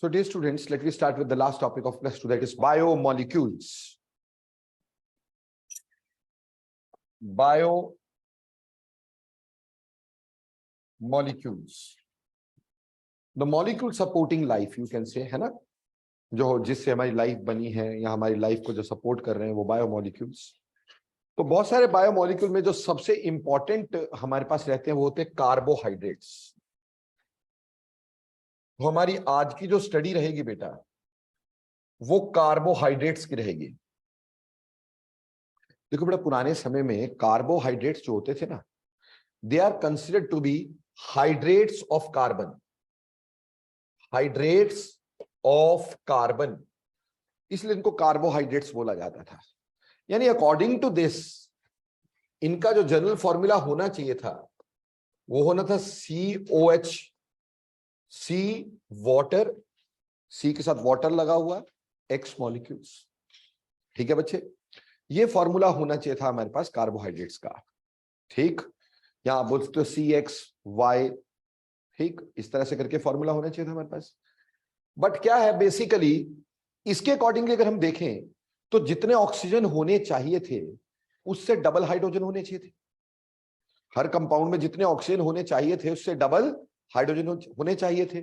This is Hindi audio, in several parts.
So dear students, let me start with the last topic of plus 2, that is biomolecules. Biomolecules. The molecule supporting life, you can say, है ना, जो जिससे हमारी लाइफ बनी है या हमारी लाइफ को जो सपोर्ट कर रहे हैं वो बायोमोलिक्यूल्स। तो बहुत सारे बायोमोलिक्यूल में जो सबसे इंपॉर्टेंट हमारे पास रहते हैं वो होते हैं कार्बोहाइड्रेट्स। तो हमारी आज की जो स्टडी रहेगी बेटा वो कार्बोहाइड्रेट्स की रहेगी। देखो बेटा, पुराने समय में कार्बोहाइड्रेट्स जो होते थे ना, they are considered to be hydrates of carbon, hydrates of carbon, इसलिए इनको कार्बोहाइड्रेट्स बोला जाता था। यानी अकॉर्डिंग टू दिस इनका जो जनरल फॉर्मूला होना चाहिए था वो होना था COH, सी वाटर, सी के साथ वाटर लगा हुआ, X मॉलिक्यूल्स। ठीक है बच्चे, ये फॉर्मूला होना चाहिए था हमारे पास कार्बोहाइड्रेट्स का। ठीक, यहां बोल सकते हो CXY, ठीक, इस तरह से करके फॉर्मूला होना चाहिए था हमारे पास। बट क्या है, बेसिकली इसके अकॉर्डिंगली अगर हम देखें तो जितने ऑक्सीजन होने चाहिए थे उससे डबल हाइड्रोजन होने चाहिए थे। हर कंपाउंड में जितने ऑक्सीजन होने चाहिए थे उससे डबल हाइड्रोजन होने चाहिए थे,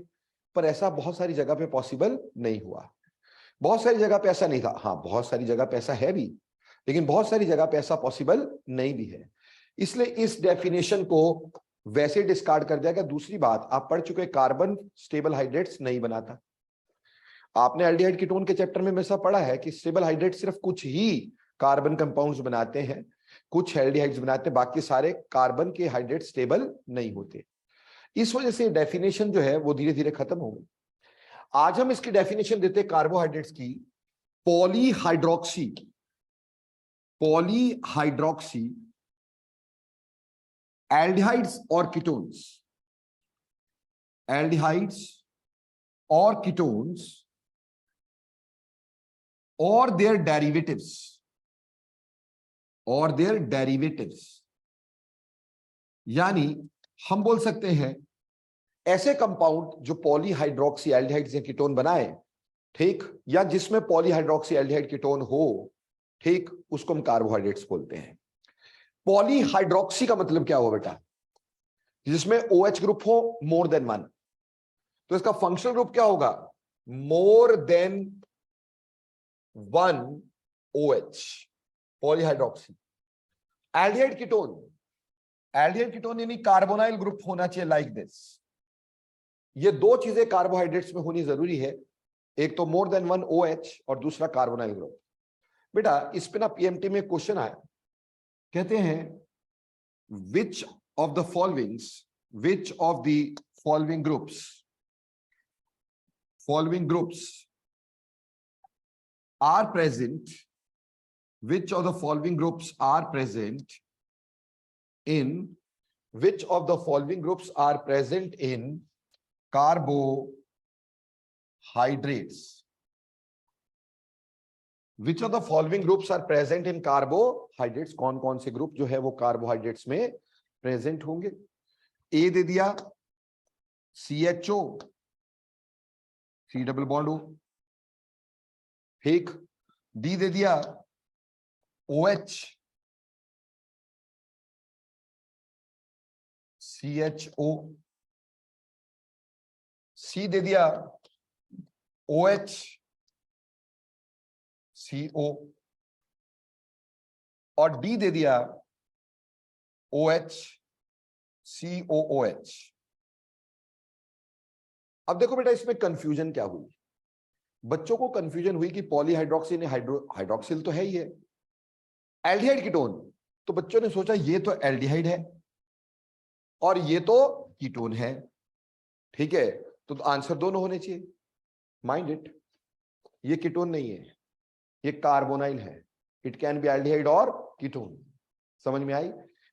पर ऐसा बहुत सारी जगह पे पॉसिबल नहीं हुआ। बहुत सारी जगह पे ऐसा नहीं था, हाँ बहुत सारी जगह पे ऐसा है भी, लेकिन बहुत सारी जगह पे ऐसा पॉसिबल नहीं भी है। इसलिए इस डेफिनेशन को वैसे डिस्कार्ड कर दिया गया। दूसरी बात, आप पढ़ चुके कार्बन स्टेबल हाइड्रेट्स नहीं बनाता। आपने एल्डिहाइड कीटोन के चैप्टर में हमेशा पढ़ा है कि स्टेबल हाइड्रेट सिर्फ कुछ ही कार्बन कंपाउंड्स बनाते हैं, कुछ एल्डिहाइड्स बनाते हैं, बाकी सारे कार्बन के हाइड्रेट स्टेबल नहीं होते। इस वजह से डेफिनेशन जो है वो धीरे धीरे खत्म हो गई। आज हम इसकी डेफिनेशन देते हैं कार्बोहाइड्रेट्स की, पॉलीहाइड्रोक्सी, पॉलीहाइड्रोक्सी एल्डिहाइड्स और कीटोन्स, एल्डिहाइड्स और कीटोन्स और देयर डेरिवेटिव्स, और देयर डेरिवेटिव्स। यानी हम बोल सकते हैं ऐसे कंपाउंड जो पॉलीहाइड्रोक्सी एल्डिहाइड्स या कीटोन बनाए, ठीक, या जिसमें पॉलीहाइड्रोक्सी एल्डिहाइड कीटोन हो, ठीक, उसको हम कार्बोहाइड्रेट्स बोलते हैं। पॉलीहाइड्रोक्सी का मतलब क्या हुआ बेटा? जिसमें OH ग्रुप हो मोर देन 1, तो इसका फंक्शनल ग्रुप क्या होगा? More than 1 OH, polyhydroxy. Aldehyde ketone, aldehyde ketone यानी कार्बोनाइल ग्रुप होना चाहिए लाइक दिस। ये दो चीजें कार्बोहाइड्रेट्स में होनी जरूरी है, एक तो मोर देन 1 OH और दूसरा कार्बोनाइल ग्रुप। बेटा इस पे ना PMT में क्वेश्चन आया, कहते हैं which of the followings, which of the following groups are present, which of the following groups are present in, which of the following groups are present in carbohydrates? Which of the following groups are present in carbohydrates? कौन कौन से ग्रुप जो है वो कार्बोहाइड्रेट्स में प्रेजेंट होंगे? ए दे दिया CHO, C double bond O, ठीक, डी दे दिया OH, CHO, सी दे दिया OH, CO, और डी दे दिया OH, COOH। अब देखो बेटा इसमें कंफ्यूजन क्या हुई? बच्चों को कंफ्यूजन हुई कि पॉलीहाइड्रोक्सी ने हाइड्रोक्सिल तो है ही है, एल्डिहाइड कीटोन, तो बच्चों ने सोचा ये तो एल्डिहाइड है और ये तो कीटोन है, ठीक है, तो आंसर दोनों होने चाहिए। माइंड इट, ये कीटोन नहीं है, ये कार्बोनाइल है। इट कैन बी एल्डिहाइड और कीटोन। समझ में आई?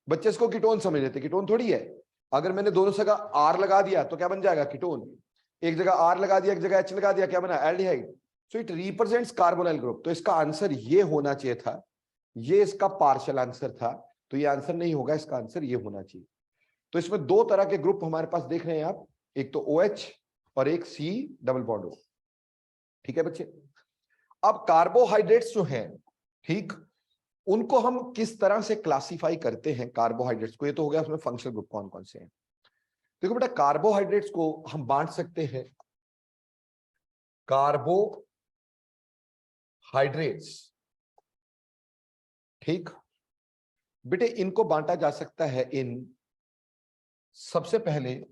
बच्चे इसको कीटोन समझ लेते, कीटोन थोड़ी है। अगर मैंने दोनों जगह R लगा दिया तो क्या बन जाएगा? कीटोन। एक जगह R लगा दिया, एक जगह H लगा दिया, क्या बना? Aldehyde. So it represents carbonyl group. तो इसका आंसर ये होना चाहिए था, ये इसका पार्शियल आंसर था, तो ये आंसर नहीं होगा, इसका आंसर ये होना चाहिए। तो इसमें दो तरह के ग्रुप हमारे पास देख रहे हैं आप, एक तो OH और एक C डबल बॉन्ड O। ठीक है बच्चे। अब कार्बोहाइड्रेट्स जो हैं, ठीक, उनको हम किस तरह से क्लासिफाई करते हैं कार्बोहाइड्रेट्स को, ये तो हो गया उसमें फंक्शनल ग्रुप कौन कौन से हैं। देखो बेटा, कार्बोहाइड्रेट्स को हम बांट सकते हैं कार्बोहाइड्रेट्स, ठीक बेटे, इनको बांटा जा सकता है इन, सबसे पहले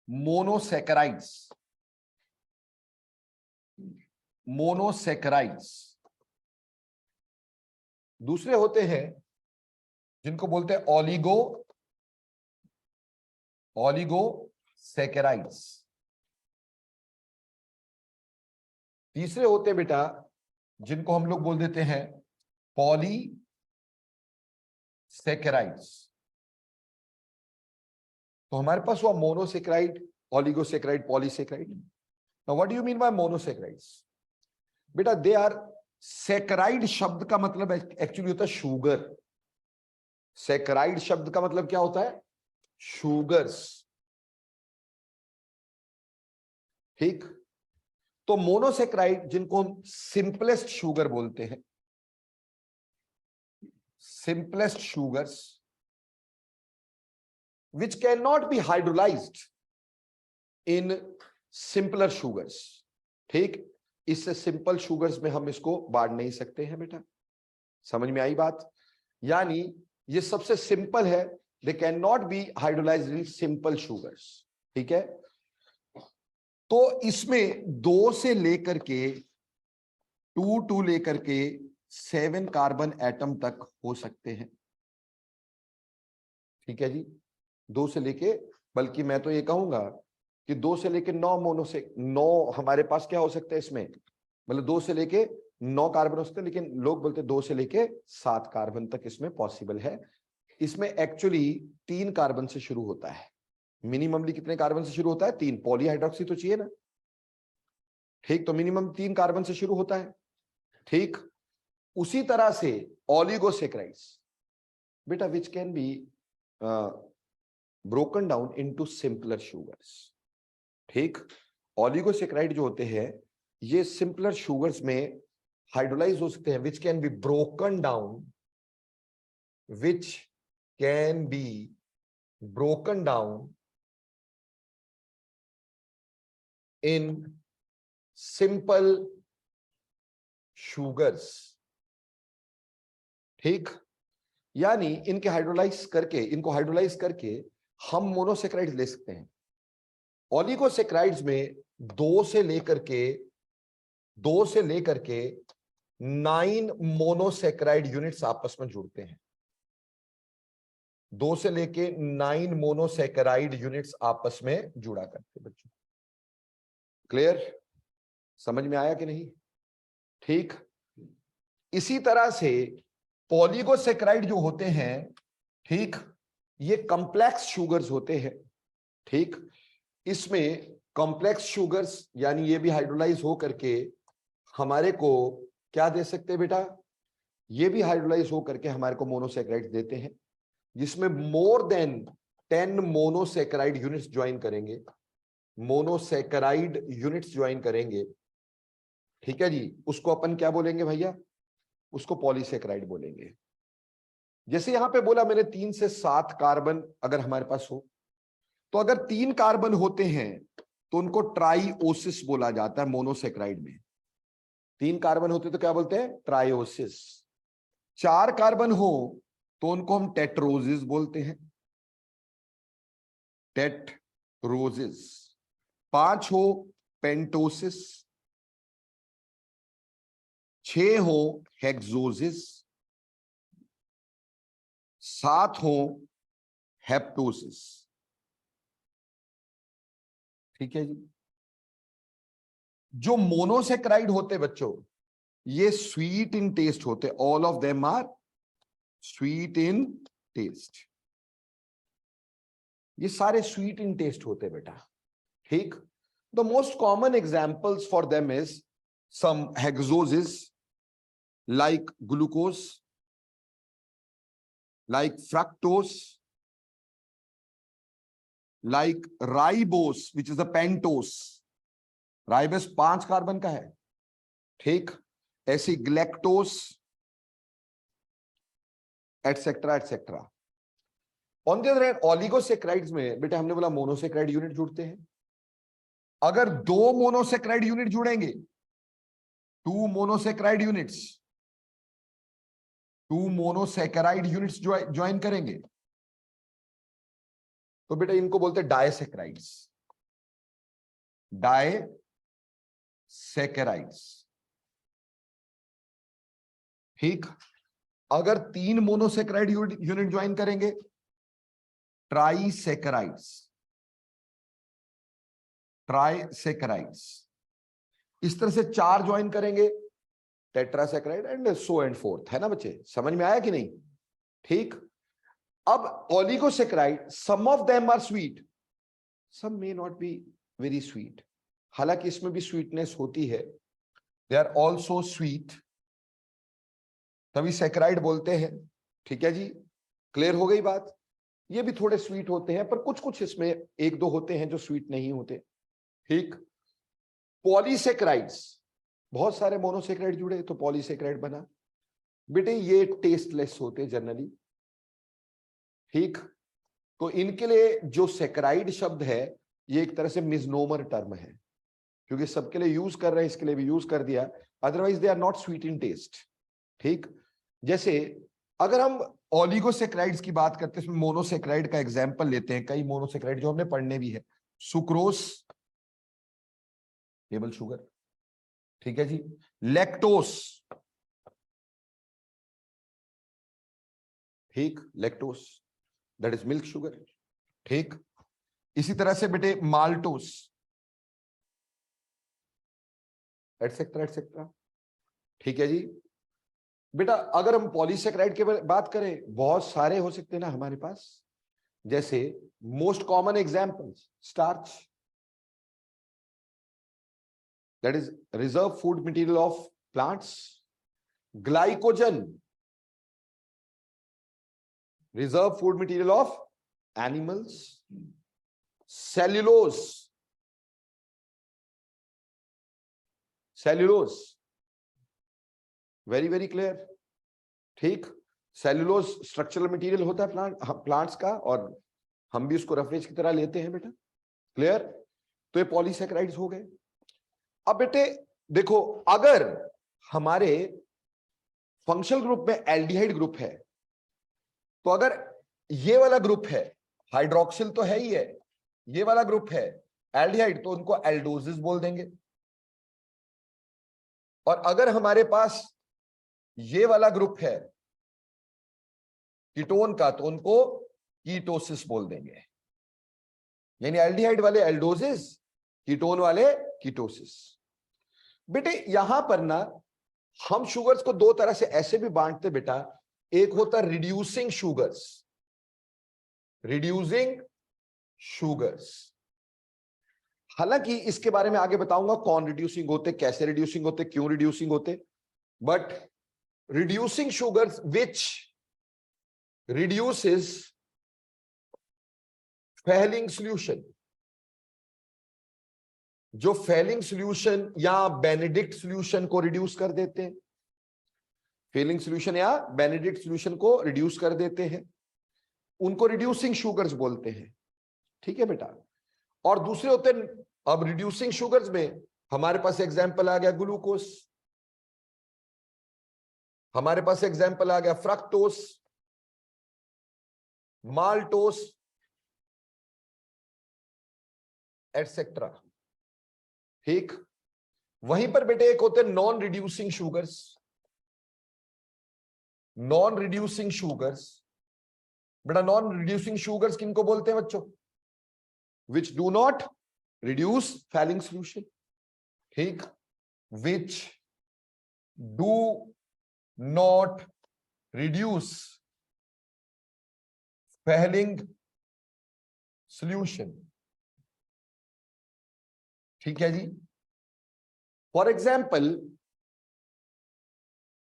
मोनोसैकेराइड्स, मोनोसैकेराइड्स, दूसरे होते हैं जिनको बोलते हैं ओलिगोसैकेराइड्स, तीसरे होते हैं बेटा जिनको हम लोग बोल देते हैं पॉलीसैकेराइड्स। तो हमारे पास हुआ monosaccharide, oligosaccharide, polysaccharide. Now what do you mean by monosaccharides? बेटा दे आर, सैकेराइड शब्द का मतलब एक्चुअली होता है शुगर। सैकेराइड शब्द का मतलब क्या होता है? शुगर्स, ठीक। तो मोनोसैकेराइड जिनको हम सिंपलेस्ट शुगर बोलते हैं, simplest sugars which cannot be hydrolyzed in simpler sugars, ठीक। इससे सिंपल शुगर्स में हम इसको बांट नहीं सकते हैं बेटा, समझ में आई बात? यानी ये सबसे सिंपल है, they can not be hydrolysed in simple sugars, ठीक है। तो इसमें 2 से लेकर के 2 लेकर के 7 कार्बन एटम तक हो सकते हैं, ठीक है जी। 2 से लेके, बल्कि मैं तो ये कहूंगा कि 2 से लेके 9 हमारे पास क्या हो सकता है इसमें, मतलब 2 से लेके 9 कार्बन हो सकते हैं, लेकिन लोग बोलते 2 से लेके 7 कार्बन तक इसमें पॉसिबल है। इसमें एक्चुअली 3 कार्बन से शुरू होता है। मिनिममली कितने कार्बन से शुरू होता है? 3। पॉलीहाइड्रोक्सी तो चाहिए ना, ठीक। तो मिनिमम 3 कार्बन से शुरू होता है, ठीक। उसी तरह से ओलिगोसैकेराइड्स बेटा which can be broken down into simpler sugars, ठीक। ओलिगोसैकेराइड जो होते हैं ये सिंपलर शुगर्स में हाइड्रोलाइज हो सकते हैं, which can be broken down, which can be broken down in simple sugars, ठीक। यानी इनको हाइड्रोलाइज करके हम मोनोसैकेराइड्स ले सकते हैं। ओलिगोसैकेराइड्स में 2 से लेकर के 9 मोनोसैकेराइड यूनिट्स आपस में जुड़ते हैं। 2 से लेके 9 मोनोसैकेराइड यूनिट्स आपस में जुड़ा करते हैं बच्चों। क्लियर? समझ में आया कि नहीं? ठीक। इसी तरह से पॉलीगोसैकेराइड जो होते हैं, ठीक, ये कॉम्प्लेक्स शुगर्स होते हैं, ठीक। इसमें कॉम्प्लेक्स शुगर्स यानी ये भी हाइड्रोलाइज हो करके हमारे को क्या दे सकते हैं बेटा? ये भी हाइड्रोलाइज हो करके हमारे को मोनोसैकेराइड देते हैं, जिसमें more than 10 monosaccharide units join करेंगे, मोनोसैकेराइड यूनिट्स ज्वाइन करेंगे, ठीक है जी। उसको अपन क्या बोलेंगे भैया? उसको पॉलीसैकेराइड बोलेंगे। जैसे यहां पे बोला मैंने 3 से 7 कार्बन अगर हमारे पास हो, तो अगर 3 कार्बन होते हैं तो उनको ट्राइओसिस बोला जाता है मोनोसैकेराइड में। 3 कार्बन होते तो क्या बोलते हैं? ट्राइओसिस। 4 कार्बन हो तो उनको हम टेट्रोसिस बोलते हैं, टेट्रोसिस। 5 हो पेंटोसिस, 6 हो हेक्सोसिस, 7 हो हेप्टोसिस, ठीक है जी। जो मोनोसैकेराइड होते बच्चों ये स्वीट इन टेस्ट होते, all of them are sweet in taste, ये सारे स्वीट इन टेस्ट होते बेटा, ठीक। The most common examples for them is some hexoses like glucose, like fructose, like ribose which is the pentose, ribose 5 carbon का है, ठीक। ऐसी galactose etcetera etcetera. On the other hand oligosaccharides में बेटा हमने बोला मोनोसैकेराइड यूनिट जुड़ते हैं। अगर 2 मोनोसैकेराइड यूनिट जुड़ेंगे, 2 monosaccharide units, 2 monosaccharide units join करेंगे तो बेटा इनको बोलते हैं डायसैकेराइड्स, डायसैकेराइड्स, ठीक। अगर 3 मोनोसैकेराइड यूनिट ज्वाइन करेंगे, ट्राइसैकेराइड्स, ट्राइसैकेराइड्स। इस तरह से 4 ज्वाइन करेंगे, टेट्रासैकेराइड एंड सो एंड फोर्थ, है ना बच्चे, समझ में आया कि नहीं, ठीक। अब oligosaccharide, some of them are sweet, some may not be very sweet, हालांकि इसमें भी स्वीटनेस होती है, दे आर ऑल्सो स्वीट, तभी सैकेराइड बोलते हैं, ठीक है जी, क्लियर हो गई बात। ये भी थोड़े स्वीट होते हैं, पर कुछ कुछ इसमें 1-2 होते हैं जो स्वीट नहीं होते, ठीक। पॉलीसैकेराइड्स, बहुत सारे मोनोसैकेराइड जुड़े तो पॉलीसैकेराइड बना। बेटे ये टेस्टलेस होते जनरली, ठीक। तो इनके लिए जो सैकेराइड शब्द है ये एक तरह से मिसनोमर टर्म है, क्योंकि सबके लिए यूज कर रहे हैं, इसके लिए भी यूज कर दिया, otherwise they are not sweet in taste, ठीक। जैसे अगर हम ओलिगोसैकेराइड्स की बात करते हैं, इसमें मोनोसैकेराइड का एग्जांपल लेते हैं, कई मोनोसैकेराइड जो हमने पढ़ने भी है, सुक्रोस, टेबल शुगर, ठीक है जी, लैक्टोस, ठीक, lactose that is milk sugar, ठीक। इसी तरह से बेटे माल्टोस एटसेट्रा एटसेट्रा, ठीक है जी। बेटा अगर हम पॉलीसैकेराइड की बात करें, बहुत सारे हो सकते हैं ना हमारे पास, जैसे most common examples, starch, that is reserve food material of plants, glycogen, reserve food material of animals, cellulose, cellulose, very very clear, ठीक। सेल्यूलोज स्ट्रक्चरल मटेरियल होता है प्लांट्स का, और हम भी उसको रफेज की तरह लेते हैं बेटा, क्लियर। तो ये पॉलीसैकेराइड्स हो गए। अब बेटे देखो, अगर हमारे फंक्शनल ग्रुप में एल्डिहाइड ग्रुप है, तो अगर ये वाला ग्रुप है, हाइड्रोक्सिल तो है ही है, ये वाला ग्रुप है एल्डिहाइड, तो उनको एल्डोजिस बोल देंगे। और अगर हमारे पास ये वाला ग्रुप है कीटोन का, तो उनको कीटोसिस बोल देंगे, यानी एल्डिहाइड वाले एल्डोजिस, कीटोन वाले कीटोसिस। बेटे यहां पर ना हम शुगर्स को 2 तरह से ऐसे भी बांटते बेटा, एक होता है रिड्यूसिंग शुगर्स, रिड्यूसिंग शुगर्स, हालांकि इसके बारे में आगे बताऊंगा कौन रिड्यूसिंग होते, कैसे रिड्यूसिंग होते, क्यों रिड्यूसिंग होते, but reducing sugars which reduces falling solution, जो फैलिंग सॉल्यूशन या बेनेडिक्ट सॉल्यूशन को रिड्यूस कर देते हैं, फैलिंग सॉल्यूशन या बेनेडिक्ट सॉल्यूशन को रिड्यूस कर देते हैं, उनको रिड्यूसिंग शुगर्स बोलते हैं, ठीक है बेटा। और दूसरे होते हैं, अब रिड्यूसिंग शुगर्स में हमारे पास एग्जांपल आ गया ग्लूकोस, हमारे पास एग्जांपल आ गया फ्रक्टोस, माल्टोस एटसेट्रा, ठीक। वहीं पर बेटे एक होते हैं non reducing sugars, non reducing sugars, बेटा नॉन रिड्यूसिंग शुगर्स किनको बोलते हैं बच्चों, which do not reduce Fehling solution, ठीक, which do not reduce Fehling solution, ठीक है जी। For example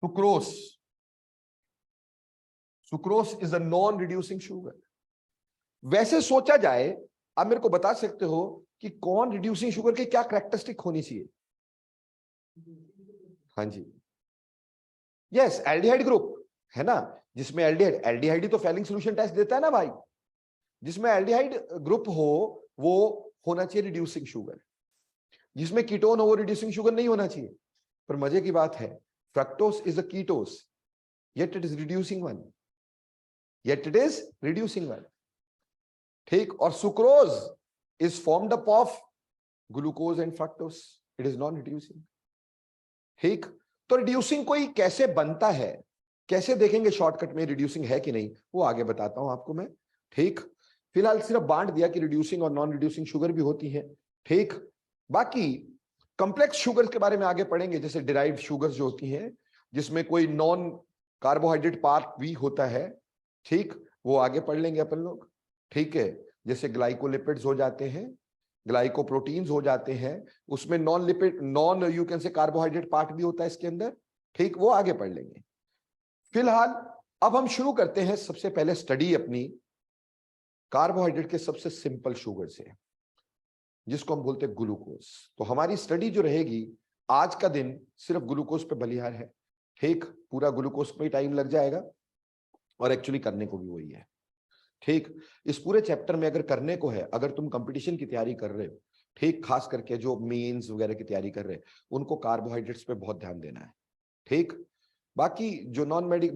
sucrose, sucrose is a non reducing sugar. वैसे सोचा जाए आप मेरे को बता सकते हो कि कौन रिड्यूसिंग शुगर की क्या कैरेक्टरिस्टिक होनी चाहिए? हाँ जी, यस, एल्डिहाइड ग्रुप है ना, जिसमें एल्डिहाइड, एल्डिहाइड ही तो फेलिंग सॉल्यूशन टेस्ट देता है ना भाई। जिसमें एल्डिहाइड ग्रुप हो वो होना चाहिए रिड्यूसिंग शुगर, जिसमें कीटोन हो वो रिड्यूसिंग शुगर नहीं होना चाहिए। पर मजे की बात है, fructose is a कीटोज, yet it is reducing one, yet it is reducing one, ठीक। और sucrose is formed up of glucose and fructose, it is non reducing, ठीक। तो रिड्यूसिंग कोई कैसे बनता है, कैसे देखेंगे शॉर्टकट में रिड्यूसिंग है कि नहीं, वो आगे बताता हूं आपको मैं, ठीक। फिलहाल सिर्फ बांट दिया कि रिड्यूसिंग और नॉन रिड्यूसिंग शुगर भी होती है, ठीक। बाकी कॉम्प्लेक्स शुगर के बारे में आगे पढ़ेंगे, जैसे डिराइव्ड शुगर्स जो होती हैं, जिसमें कोई नॉन कार्बोहाइड्रेट पार्ट भी होता है, ठीक, वो आगे पढ़ लेंगे अपन लोग, ठीक है। जैसे ग्लाइकोलिपिड्स हो जाते हैं, ग्लाइकोप्रोटीन्स हो जाते हैं, उसमें non lipid, non you can say carbohydrate part भी होता है इसके अंदर, ठीक, वो आगे पढ़ लेंगे। फिलहाल अब हम शुरू करते हैं सबसे पहले स्टडी अपनी कार्बोहाइड्रेट के सबसे सिंपल शुगर से, जिसको हम बोलते हैं ग्लूकोज। तो हमारी स्टडी जो रहेगी आज का दिन सिर्फ ग्लूकोज पे बलिहार है, ठीक। पूरा ग्लूकोज पे टाइम लग जाएगा और एक्चुअली करने को भी वही है, ठीक। इस पूरे चैप्टर में अगर करने को है, अगर तुम कंपटीशन की तैयारी कर रहे हो, ठीक, खास करके जो मेंस वगैरह की तैयारी कर रहे हैं, उनको कार्बोहाइड्रेट्स पे बहुत ध्यान देना है, ठीक। बाकी जो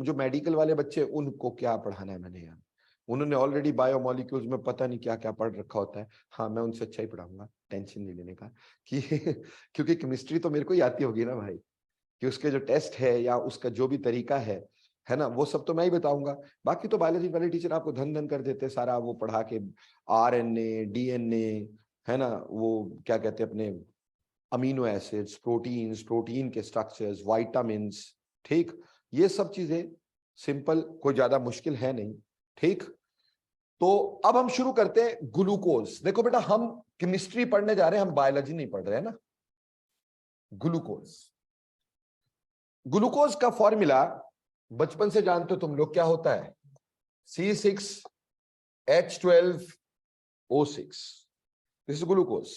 जो मेडिकल वाले बच्चे, उनको क्या पढ़ाना है मैंने यार, उन्होंने ऑलरेडी बायोमोलिक्यूल्स में पता नहीं क्या क्या पढ़ रखा होता है। हाँ, मैं उनसे अच्छा ही पढ़ाऊंगा, टेंशन नहीं लेने का कि क्योंकि केमिस्ट्री तो मेरे को ही आती होगी ना भाई, कि उसके जो टेस्ट है या उसका जो भी तरीका है ना, वो सब तो मैं ही बताऊंगा। बाकी तो बायोलॉजी वाले टीचर आपको धन धन कर देते सारा, वो पढ़ा के RNA DNA, है ना, वो क्या कहते हैं अपने अमीनो एसिड्स, प्रोटीन्स, प्रोटीन के स्ट्रक्चर्स, वाइटामिन्स, ठीक। ये सब चीजें सिंपल, कोई ज्यादा मुश्किल है नहीं, ठीक। तो अब हम शुरू करते हैं ग्लूकोज। देखो बेटा, हम केमिस्ट्री पढ़ने जा रहे हैं, हम बायोलॉजी नहीं पढ़ रहे हैं ना। ग्लूकोज, ग्लूकोज का फॉर्मूला बचपन से जानते हो तुम लोग, क्या होता है? C6H12O6, this is glucose.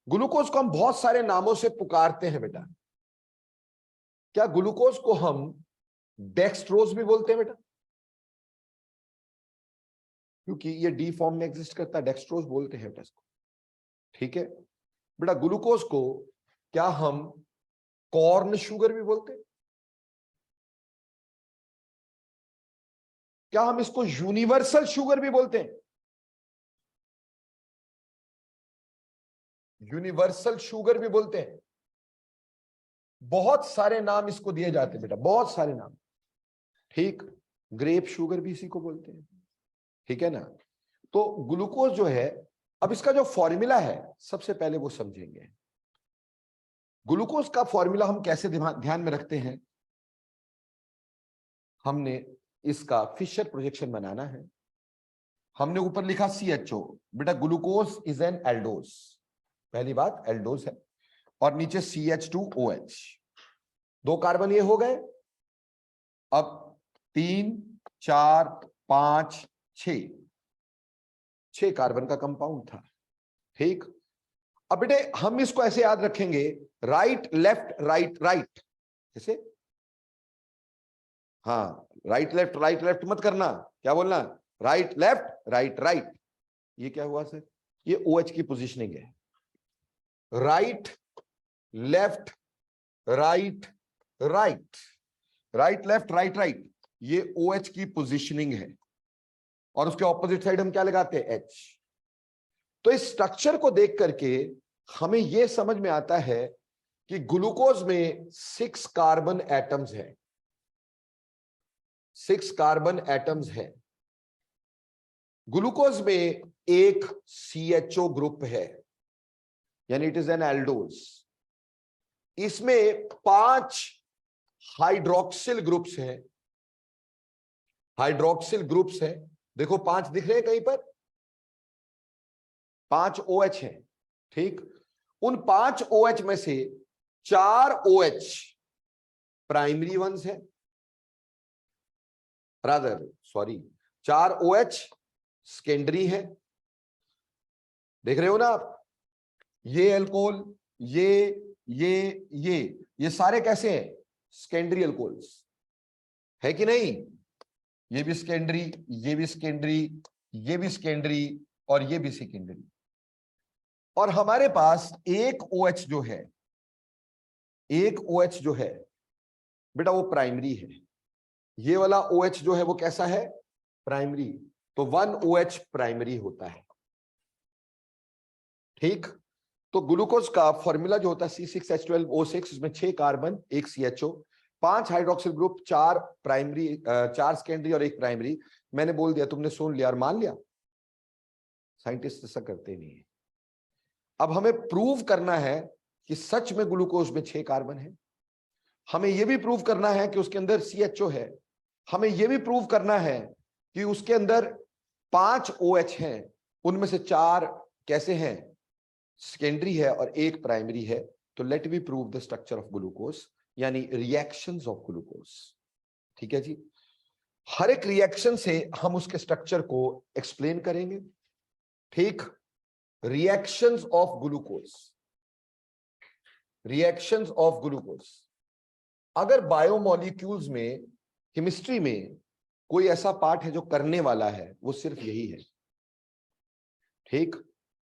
Glucose को हम बहुत सारे नामों से पुकारते हैं बेटा। क्या ग्लूकोज को हम डेक्सट्रोज भी बोलते हैं बेटा? क्योंकि ये डी फॉर्म में एग्जिस्ट करता है, डेक्सट्रोज बोलते हैं बेटा इसको, ठीक है बेटा। ग्लूकोज को क्या हम कॉर्न शुगर भी बोलते हैं? क्या हम इसको यूनिवर्सल शुगर भी बोलते हैं? यूनिवर्सल शुगर भी बोलते हैं। बहुत सारे नाम इसको दिए जाते हैं बेटा, बहुत सारे नाम, ठीक। ग्रेप शुगर भी इसी को बोलते हैं, ठीक है ना। तो ग्लूकोज जो है, अब इसका जो फॉर्मूला है सबसे पहले वो समझेंगे। ग्लूकोज का फॉर्मूला हम कैसे ध्यान में रखते हैं, हमने इसका फिशर प्रोजेक्शन बनाना है। हमने ऊपर लिखा CHO, बेटा ग्लूकोज इज एन एल्डोज, पहली बात एल्डोज है, और नीचे CH2OH, 2 कार्बन ये हो गए। अब 3 4 5 6 कार्बन का कंपाउंड था, ठीक। अब बेटे हम इसको ऐसे याद रखेंगे, राइट लेफ्ट राइट राइट, जैसे, हाँ, राइट लेफ्ट मत करना, क्या बोलना? Right left right right. ये क्या हुआ सर? ये OH की पोजीशनिंग है, right left right right, right left right right, ये OH की पोजीशनिंग है। और उसके ऑपोजिट साइड हम क्या लगाते हैं? H। तो इस स्ट्रक्चर को देख करके हमें यह समझ में आता है कि ग्लूकोज में 6 कार्बन एटम्स हैं, 6 कार्बन एटम्स हैं। ग्लूकोज में एक CHO ग्रुप है, यानी इट इज एन एल्डोज। इसमें 5 हाइड्रोक्सिल ग्रुप्स हैं, हाइड्रोक्सिल ग्रुप्स हैं, देखो 5 दिख रहे हैं कहीं पर, 5 OH हैं, ठीक। उन 5 OH में से 4 OH प्राइमरी वंस है, रादर सॉरी 4 OH सेकेंडरी है, देख रहे हो ना आप, ये अल्कोहल, ये सारे कैसे हैं? सेकेंडरी अल्कोहल्स है कि नहीं? ये भी सेकेंडरी, ये भी सेकेंडरी, ये भी सेकेंडरी और ये भी सेकेंडरी। और हमारे पास एक OH जो है, एक OH जो है बेटा वो प्राइमरी है। ये वाला OH जो है वो कैसा है? प्राइमरी। तो 1 OH प्राइमरी होता है। ठीक, तो ग्लूकोज का फॉर्मूला जो होता है C6H12O6, इसमें 6 carbon, 1 CHO, 5 hydroxyl group, 4 primary, 4 secondary और 1 प्राइमरी। मैंने बोल दिया, तुमने सुन लिया और मान लिया। साइंटिस्ट ऐसा करते नहीं है। अब हमें प्रूव करना है कि सच में ग्लूकोज में 6 कार्बन है। हमें यह भी प्रूव करना है कि उसके अंदर CHO है। हमें यह भी प्रूव करना है कि उसके अंदर 5 OH हैं, उनमें से 4 कैसे हैं? सेकेंडरी है और 1 प्राइमरी है। तो let me prove the structure of glucose, यानी रिएक्शंस ऑफ ग्लूकोज। ठीक है जी, हर एक रिएक्शन से हम उसके स्ट्रक्चर को एक्सप्लेन करेंगे। ठीक, reactions of glucose, reactions of glucose. अगर बायोमोलिक्यूल्स में, केमिस्ट्री में कोई ऐसा पार्ट है जो करने वाला है, वो सिर्फ यही है। ठीक,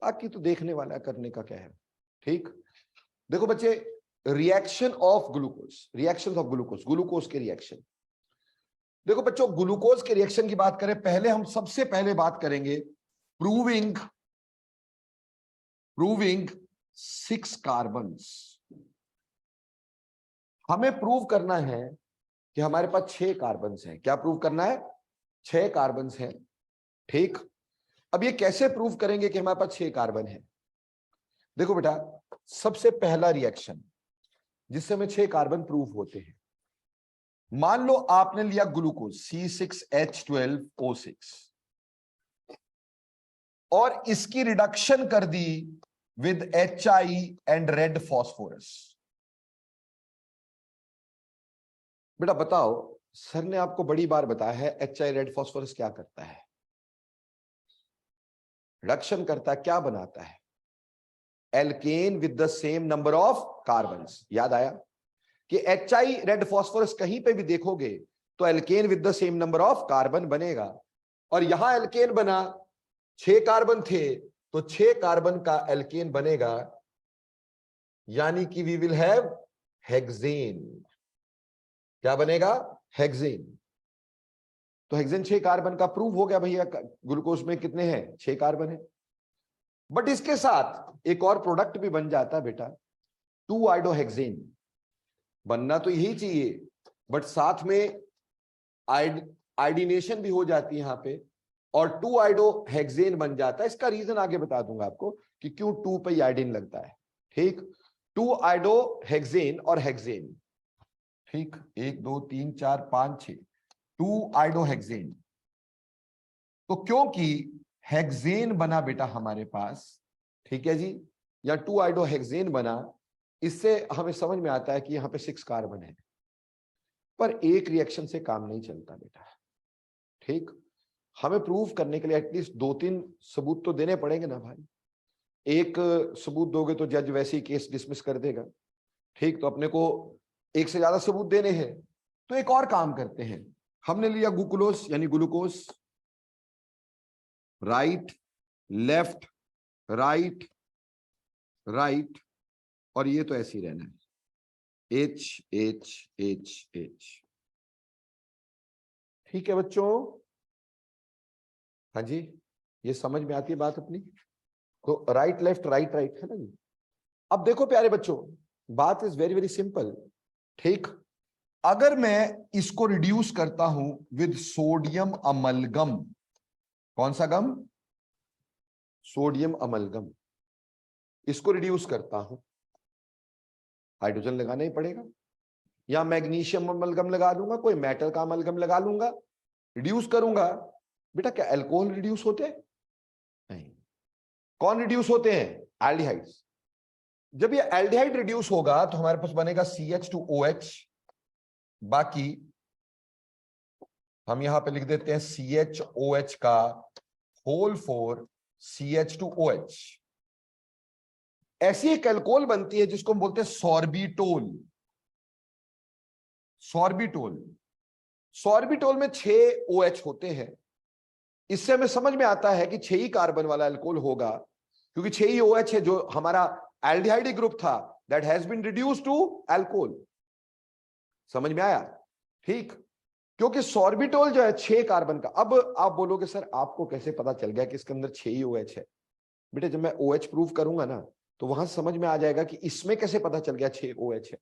बाकी तो देखने वाला है, करने का क्या है। ठीक, देखो बच्चे, reaction of glucose, reaction of glucose, glucose के रिएक्शन। देखो बच्चों, ग्लूकोज के रिएक्शन की बात करें, पहले हम सबसे पहले बात करेंगे प्रूविंग 6 कार्बन्स। हमें प्रूव करना है कि हमारे पास 6 कार्बन्स हैं। क्या प्रूव करना है? 6 कार्बन्स हैं। ठीक, अब ये कैसे प्रूव करेंगे कि हमारे पास 6 कार्बन है? देखो बेटा, सबसे पहला रिएक्शन जिससे हमें 6 कार्बन प्रूव होते हैं, मान लो आपने लिया ग्लूकोज C6H12O6 और इसकी रिडक्शन कर दी with HI and red phosphorus. बेटा बताओ, सर ने आपको बड़ी बार बताया है HI रेड फॉस्फोरस क्या करता है? रिडक्शन करता है, क्या बनाता है? Alkane with the same number of carbons. याद आया कि HI रेड फॉस्फोरस कहीं पे भी देखोगे तो alkane with the same number of carbon बनेगा। और यहां एल्केन बना, 6 कार्बन थे तो 6 कार्बन का एल्केन बनेगा, यानी कि वी विल हैव हेक्सेन। क्या बनेगा? हेक्सेन। तो हेक्सेन 6 कार्बन का प्रूव हो गया भैया। ग्लूकोज में कितने हैं? 6 कार्बन है। बट इसके साथ एक और प्रोडक्ट भी बन जाता है बेटा, 2-आइडोहेक्सेन। बनना तो यही चाहिए, बट साथ में आइडिनेशन भी हो जाती है यहां पे, और 2-आइडोहेक्सेन बन जाता है। इसका रीजन आगे बता दूंगा आपको कि क्यों 2 पे आयोडीन लगता है। ठीक, 2-आइडोहेक्सेन और हेक्सेन। ठीक, 1 2 3 4 5 6, 2-आइडोहेक्सेन। तो क्योंकि हेक्सेन बना बेटा हमारे पास, ठीक है जी, या 2-आइडोहेक्सेन बना, इससे हमें समझ में आता है कि यहां पे 6 कार्बन है। पर एक रिएक्शन से काम नहीं चलता बेटा। ठीक, हमें प्रूव करने के लिए एटलीस्ट 2-3 सबूत तो देने पड़ेंगे ना भाई। एक सबूत दोगे तो जज वैसे ही केस डिसमिस कर देगा। ठीक, तो अपने को एक से ज्यादा सबूत देने हैं। तो एक और काम करते हैं, हमने लिया ग्लूकोज यानी glucose, right left right right, और ये तो ऐसे ही रहना है, H H H H। ठीक है बच्चों, हाँ जी, ये समझ में आती है बात अपनी? तो राइट लेफ्ट राइट राइट है ना जी। अब देखो प्यारे बच्चों, बात इज वेरी वेरी सिंपल। ठीक, अगर मैं इसको रिड्यूस करता हूं विद सोडियम अमलगम, कौन सा गम? Sodium amalgam. इसको रिड्यूस करता हूं, हाइड्रोजन लगाना ही पड़ेगा, या मैग्नीशियम अमलगम लगा लूंगा, कोई मेटल का अमलगम लगा लूंगा, रिड्यूस करूंगा। बेटा क्या अल्कोहल रिड्यूस होते हैं? नहीं। कौन रिड्यूस होते हैं? एल्डिहाइड्स। जब ये एल्डिहाइड रिड्यूस होगा तो हमारे पास बनेगा CH2OH। बाकी हम यहां पे लिख देते हैं CHOH का होल 4 CH2OH। ऐसी एक अल्कोहल बनती है जिसको हम बोलते हैं सॉर्बिटोल। सॉर्बिटोल, सॉर्बिटोल में 6 OH होते हैं। इससे हमें समझ में आता है कि 6 ही कार्बन वाला अल्कोहल होगा, क्योंकि 6 ही OH है। जो हमारा एल्डिहाइड ग्रुप था that has been reduced to alcohol. समझ में आया? ठीक, क्योंकि सॉर्बिटोल जो है 6 कार्बन का। अब आप बोलोगे सर आपको कैसे पता चल गया कि इसके अंदर 6 ही OH है? बेटे जब मैं OH प्रूव करूंगा ना तो वहां समझ में आ जाएगा कि इसमें कैसे पता चल गया 6 OH है।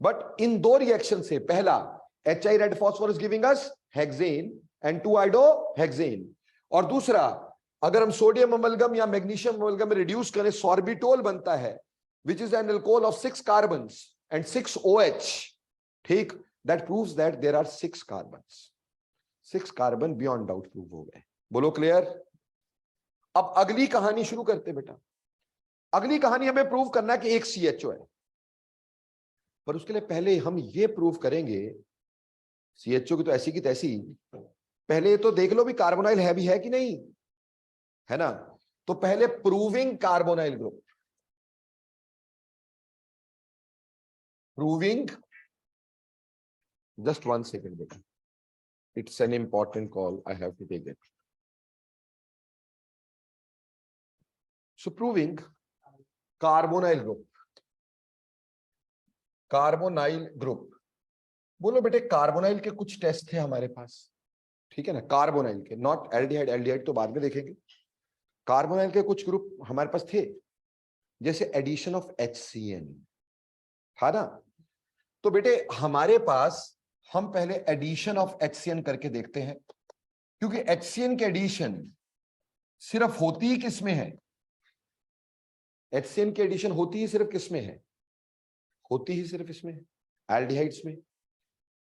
बट इन 2 रिएक्शन से, पहला HI red phosphorus giving us hexane and 2-iohexane, और दूसरा अगर हम सोडियम अमलगम या मैग्नीशियम अमलगम में रिड्यूस करें सॉर्बिटोल बनता है, which is an alcohol of 6 carbons and 6 OH। ठीक, that proves that there are 6 carbons. 6 carbon beyond doubt prove हो गए। बोलो क्लियर? अब अगली कहानी शुरू करते बेटा। अगली कहानी हमें प्रूव करना है कि एक CHO है, पर उसके लिए पहले हम ये प्रूव करेंगे, CHO की तो ऐसी की तैसी, पहले तो देख लो भी कार्बोनाइल है भी है कि नहीं, है ना? तो पहले proving carbonyl group. Proving, just 1 second बेटा, it's an important call, I have to take it. So proving carbonyl group. Carbonyl group, बोलो बेटे कार्बोनाइल के कुछ टेस्ट थे हमारे पास, ठीक है ना? कार्बोनाइल के, नॉट एल्डिहाइड। एल्डिहाइड तो बाद में देखेंगे। कार्बोनाइल के कुछ ग्रुप हमारे पास थे, जैसे एडिशन ऑफ HCN था ना? तो बेटे हमारे पास, हम पहले एडिशन ऑफ HCN करके देखते हैं, क्योंकि HCN की एडिशन सिर्फ होती ही किसमें है? HCN की एडिशन होती ही सिर्फ किसमें है? होती ही सिर्फ इसमें, एल्डिहाइड्स में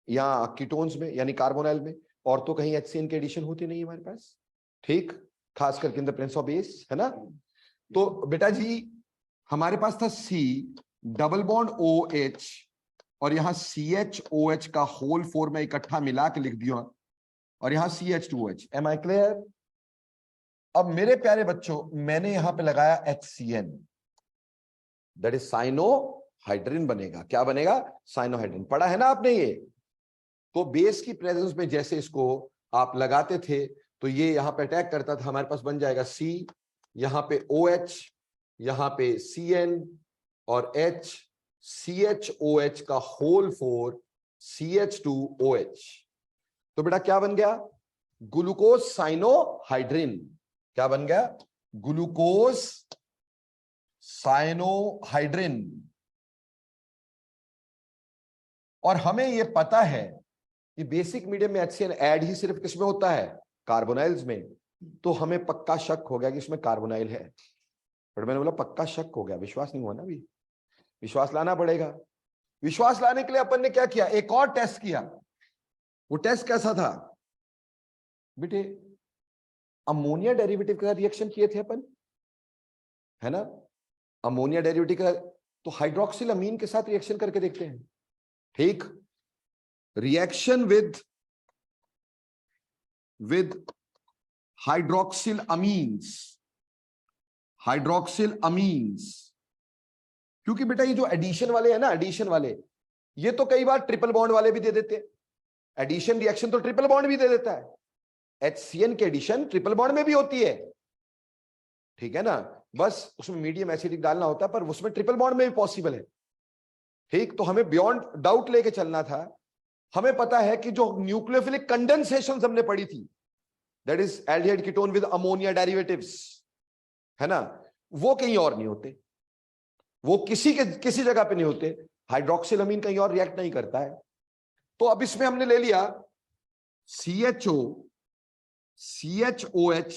या कीटोन्स में, यानी कार्बोनाइल में। और तो कहीं HCN की एडिशन होती नहीं हमारे पास। ठीक, खास करके in the presence of base, है ना? तो बेटा जी हमारे पास था C डबल बॉन्ड OH, और यहां CHOH का होल 4 में इकट्ठा मिला के लिख दिया, और यहां CH2OH। Am I clear? अब मेरे प्यारे बच्चों, मैंने यहां पे लगाया HCN, दैट इज साइनोहाइड्रिन बनेगा। क्या बनेगा? साइनोहाइड्रिन। पढ़ा है ना आपने ये? तो बेस की प्रेजेंस में जैसे इसको आप लगाते थे तो ये यहां पे अटैक करता था, हमारे पास बन जाएगा C, यहां पे OH, यहां पे CN और H, CHOH का होल 4, CH2OH। तो बेटा क्या बन गया? Glucose cyanohydrin. क्या बन गया? Glucose cyanohydrin. और हमें यह पता है कि बेसिक मीडियम में HCN ऐड ही सिर्फ किसमें होता है? कार्बोनाइल्स में। तो हमें पक्का शक हो गया कि इसमें कार्बोनाइल है। पर मैंने बोला पक्का शक हो गया, विश्वास नहीं हुआ ना, अभी विश्वास लाना पड़ेगा। विश्वास लाने के लिए अपन ने क्या किया? एक और टेस्ट किया। वो टेस्ट कैसा था बेटे? अमोनिया डेरिवेटिव के साथ रिएक्शन किए थे अपन, है ना? अमोनिया डेरिवेटिव का, तो हाइड्रोक्सिल अमीन के साथ रिएक्शन करके देखते हैं। ठीक, reaction with hydroxyl amines. Hydroxyl amines, क्योंकि बेटा ये जो एडिशन वाले हैं ना, एडिशन वाले, ये तो कई बार ट्रिपल बॉन्ड वाले भी दे देते हैं। एडिशन रिएक्शन तो ट्रिपल बॉन्ड भी दे देता है। HCN की एडिशन ट्रिपल बॉन्ड में भी होती है, ठीक है ना? बस उसमें मीडियम एसिडिक डालना होता है, पर उसमें ट्रिपल बॉन्ड में भी पॉसिबल है। ठीक, तो हमें बियॉन्ड डाउट लेके चलना था। हमें पता है कि जो न्यूक्लियोफिलिक कंडेंसेशन हमने पढ़ी थी, that is aldehyde ketone with ammonia derivatives, है ना? वो कहीं और नहीं होते, वो किसी जगह पे नहीं होते। हाइड्रोक्सिल अमीन कहीं और रिएक्ट नहीं करता है। तो अब इसमें हमने ले लिया CHO CHOH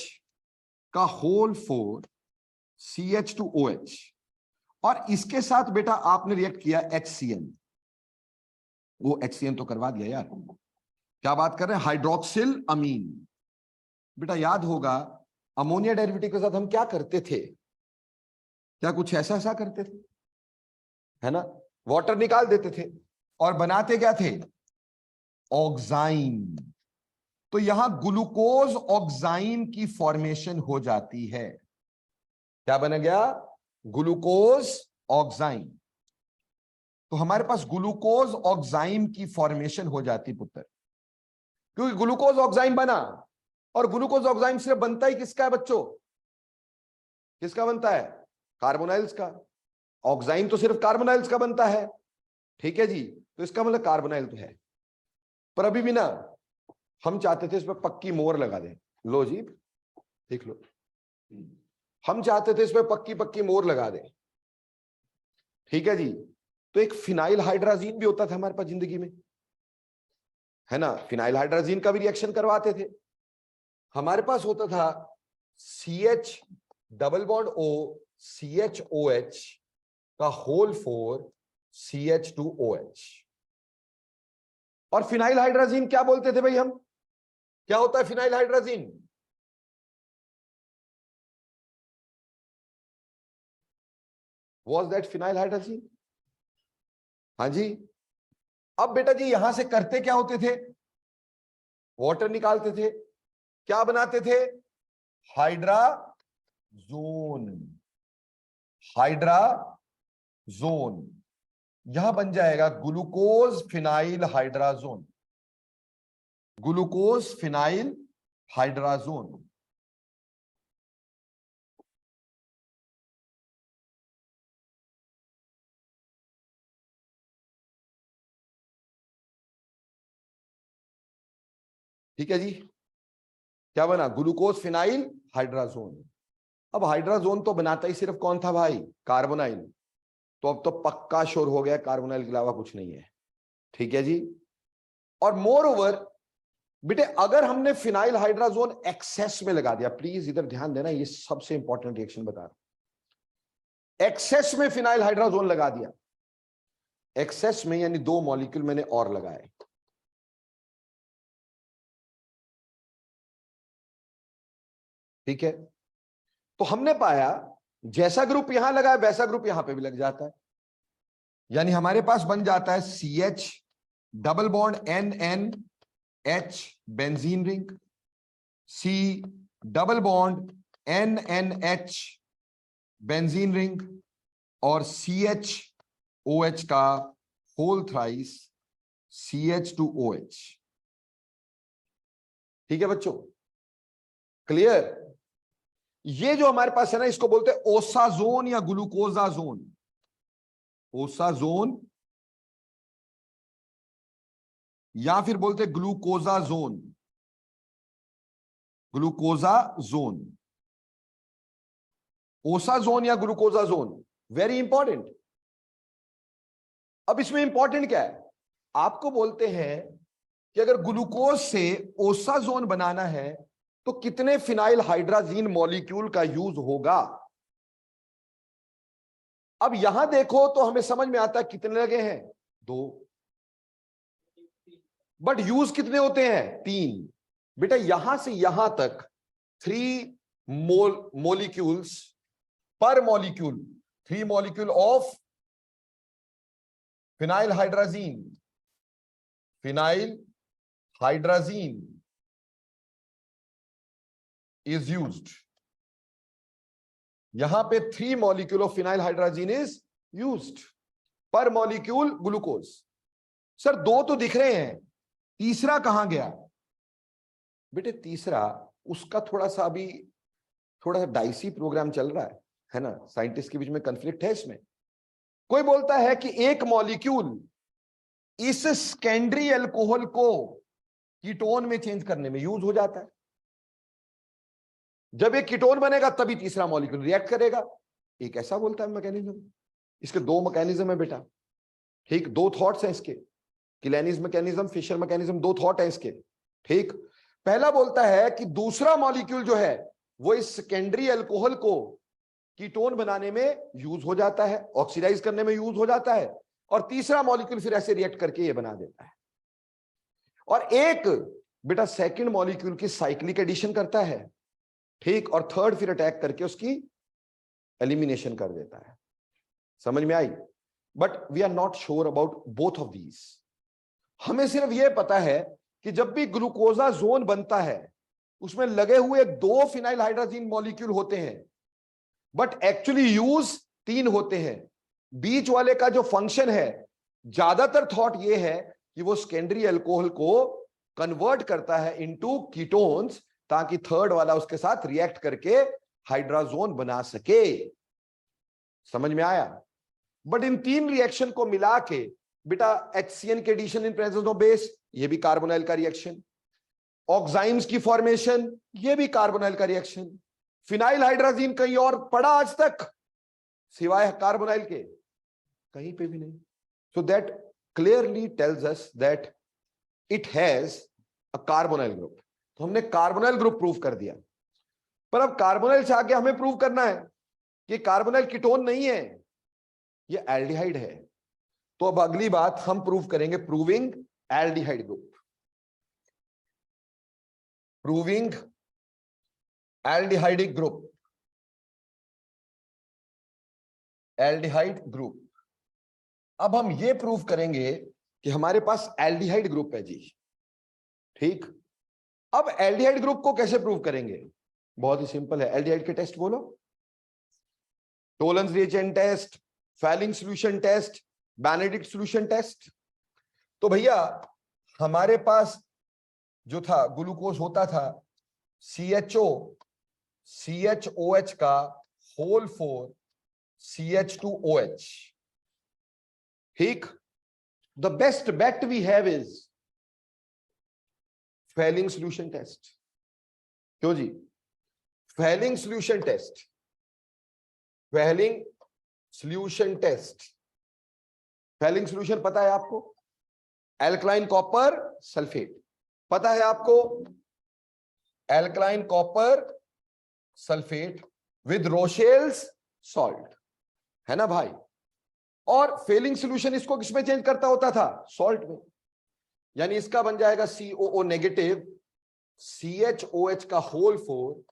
का होल 4 CH2OH, और इसके साथ बेटा आपने रिएक्ट किया HCN। वो HCN तो करवा दिया यार, क्या बात कर रहे हैं? हाइड्रोक्सिल अमीन। बेटा याद होगा अमोनिया डेरिवेटिव के साथ हम क्या करते थे? क्या कुछ ऐसा करते थे, है ना? वाटर निकाल देते थे और बनाते क्या थे? ऑक्साइन। तो यहां ग्लूकोज ऑक्साइन की फॉर्मेशन हो जाती है। क्या बन गया? ग्लूकोज ऑक्साइन। तो हमारे पास ग्लूकोज ऑक्साइन की फॉर्मेशन हो जाती पुत्र, क्योंकि ग्लूकोज ऑक्साइन बना। और ग्लूकोज ऑक्साइन सिर्फ बनता ही किसका है बच्चों? किसका बनता है? कार्बोनाइल्स का। ऑक्साइन तो सिर्फ कार्बोनाइल्स का बनता है, ठीक है जी। तो इसका मतलब कार्बोनाइल तो है, पर अभी भी ना हम चाहते थे इस पर पक्की मोहर लगा दें। लो जी, देख लो, हम चाहते थे इस पर पक्की पक्की मोहर लगा दें, ठीक है जी। तो एक फिनाइल हाइड्राजीन भी होता था हमारे पास जिंदगी में, है ना। फिनाइल हाइड्राजीन का भी रिएक्शन करवाते थे। हमारे पास होता था CH double bond O CHOH का होल 4 CH2OH। और फिनाइल हाइड्राजीन क्या बोलते थे भाई हम? क्या होता है phenyl hydrazine? Was that phenyl hydrazine? हाँ जी। अब बेटा जी यहां से करते क्या होते थे? वाटर निकालते थे, क्या बनाते थे? हाइड्राजोन। हाइड्राजोन यहां बन जाएगा glucose phenyl hydrazone. Glucose phenyl hydrazone. ठीक है जी। क्या बना? Glucose phenyl hydrazone. अब हाइड्राजोन तो बनाता ही सिर्फ कौन था भाई? कार्बोनाइल। तो अब तो पक्का श्योर हो गया कार्बोनाइल के अलावा कुछ नहीं है, ठीक है जी। और मोर ओवर बेटे, अगर हमने फिनाइल हाइड्राजोन एक्सेस में लगा दिया, प्लीज इधर ध्यान देना, ये सबसे इंपॉर्टेंट रिएक्शन बता रहा हूं। एक्सेस में फिनाइल हाइड्राजोन लगा दिया, एक्सेस में यानी 2 मॉलिक्यूल मैंने और लगाए, ठीक है। तो हमने पाया जैसा ग्रुप यहां लगा है वैसा ग्रुप यहां पे भी लग जाता है, यानी हमारे पास बन जाता है CH double bond NNH benzene ring, C double bond NNH benzene ring, और CHOH का होल थ्राइस CH2OH। ठीक है बच्चों, क्लियर? ये जो हमारे पास है ना, इसको बोलते हैं ओसाजोन या ग्लूकोजाजोन। ओसाजोन या फिर बोलते हैं ग्लूकोजाजोन। ग्लूकोजाजोन, ओसाजोन या ग्लूकोजाजोन, वेरी इंपॉर्टेंट। अब इसमें इंपॉर्टेंट क्या है? आपको बोलते हैं कि अगर ग्लूकोज से ओसाजोन बनाना है तो कितने फिनाइल हाइड्राजीन मॉलिक्यूल का यूज होगा। अब यहां देखो तो हमें समझ में आता है कितने लगे हैं? 2। बट यूज कितने होते हैं? 3। बेटा यहां से यहां तक 3 मोलिक्यूल्स पर molecule, 3 molecule of phenyl hydrazine. Phenyl hydrazine is used. यहां पे 3 molecule of phenyl hydrazine is used पर मॉलिक्यूल ग्लूकोज। सर 2 तो दिख रहे हैं, तीसरा कहां गया? बेटे तीसरा, उसका थोड़ा सा अभी थोड़ा सा डाइसी प्रोग्राम चल रहा है ना, साइंटिस्ट के बीच में कंफ्लिक्ट है इसमें। कोई बोलता है कि एक मॉलिक्यूल इस सेकेंडरी अल्कोहल को कीटोन में चेंज करने में यूज हो जाता है। जब एक कीटोन बनेगा तभी तीसरा मॉलिक्यूल रिएक्ट करेगा। एक ऐसा बोलता है मैकेनिज्म। इसके 2 मैकेनिज्म है बेटा, ठीक, 2 थॉट्स हैं इसके। किलैनिस मैकेनिज्म, फिशर मैकेनिज्म, 2 थॉट है इसके, ठीक। पहला बोलता है कि दूसरा मॉलिक्यूल जो है वो इस सेकेंडरी अल्कोहल को कीटोन बनाने में यूज हो जाता है, ऑक्सीडाइज करने में यूज हो जाता है, और तीसरा मॉलिक्यूल फिर ऐसे रिएक्ट करके ये बना देता है। और एक बेटा सेकंड मॉलिक्यूल की साइक्लिक एडिशन करता है, ठीक, और थर्ड फिर अटैक करके उसकी एलिमिनेशन कर देता है। समझ में आई? But we are not sure about both of these. हमें सिर्फ यह पता है कि जब भी ग्लूकोजाजोन बनता है उसमें लगे हुए 2 फिनाइल हाइड्रोजन मॉलिक्यूल होते हैं, बट एक्चुअली यूज 3 होते हैं। बीच वाले का जो फंक्शन है, ज्यादातर थॉट ये है कि वो सेकेंडरी अल्कोहल को कन्वर्ट करता है इनटू कीटोन्स, ताकि थर्ड वाला उसके साथ रिएक्ट करके हाइड्रोजोन बना सके। समझ में आया? बट इन 3 रिएक्शन को मिला के बेटा HCN के addition in presence of base, ये भी कार्बोनाइल का रिएक्शन। ऑक्साइम्स की फॉर्मेशन, ये भी कार्बोनाइल का रिएक्शन। फिनाइल हाइड्रोजन कहीं और पड़ा आज तक सिवाय कार्बोनाइल के? कहीं पे भी नहीं। So that clearly tells us that it has a carbonyl group. तो हमने कार्बोनाइल ग्रुप प्रूव कर दिया, पर अब कार्बोनाइल से आगे हमें प्रूव करना है कि कार्बोनाइल कीटोन नहीं है, ये एल्डिहाइड है। तो अब अगली बात हम प्रूव करेंगे, proving aldehyde group. Proving aldehydic group, aldehyde group. अब हम ये प्रूव करेंगे कि हमारे पास एल्डिहाइड ग्रुप है जी। ठीक, अब एल्डिहाइड ग्रुप को कैसे प्रूव करेंगे? बहुत ही सिंपल है। एल्डिहाइड के टेस्ट बोलो। Tollens reagent test, Fehling solution test, Benedict solution test. तो भैया हमारे पास जो था ग्लूकोज होता था CHOH का होल 4 CH2OH। ठीक, the best bet we have is Fehling solution test. क्यों जी? Fehling solution test, Fehling solution test. Fehling solution पता है आपको? एल्कलाइन कॉपर सल्फेट पता है आपको? Alkaline copper sulphate with Rochelle's salt, है ना भाई? और फेलिंग सॉल्यूशन इसको किसमें चेंज करता होता था? सॉल्ट में। यानी इसका बन जाएगा COO नेगेटिव, CHOH का होल 4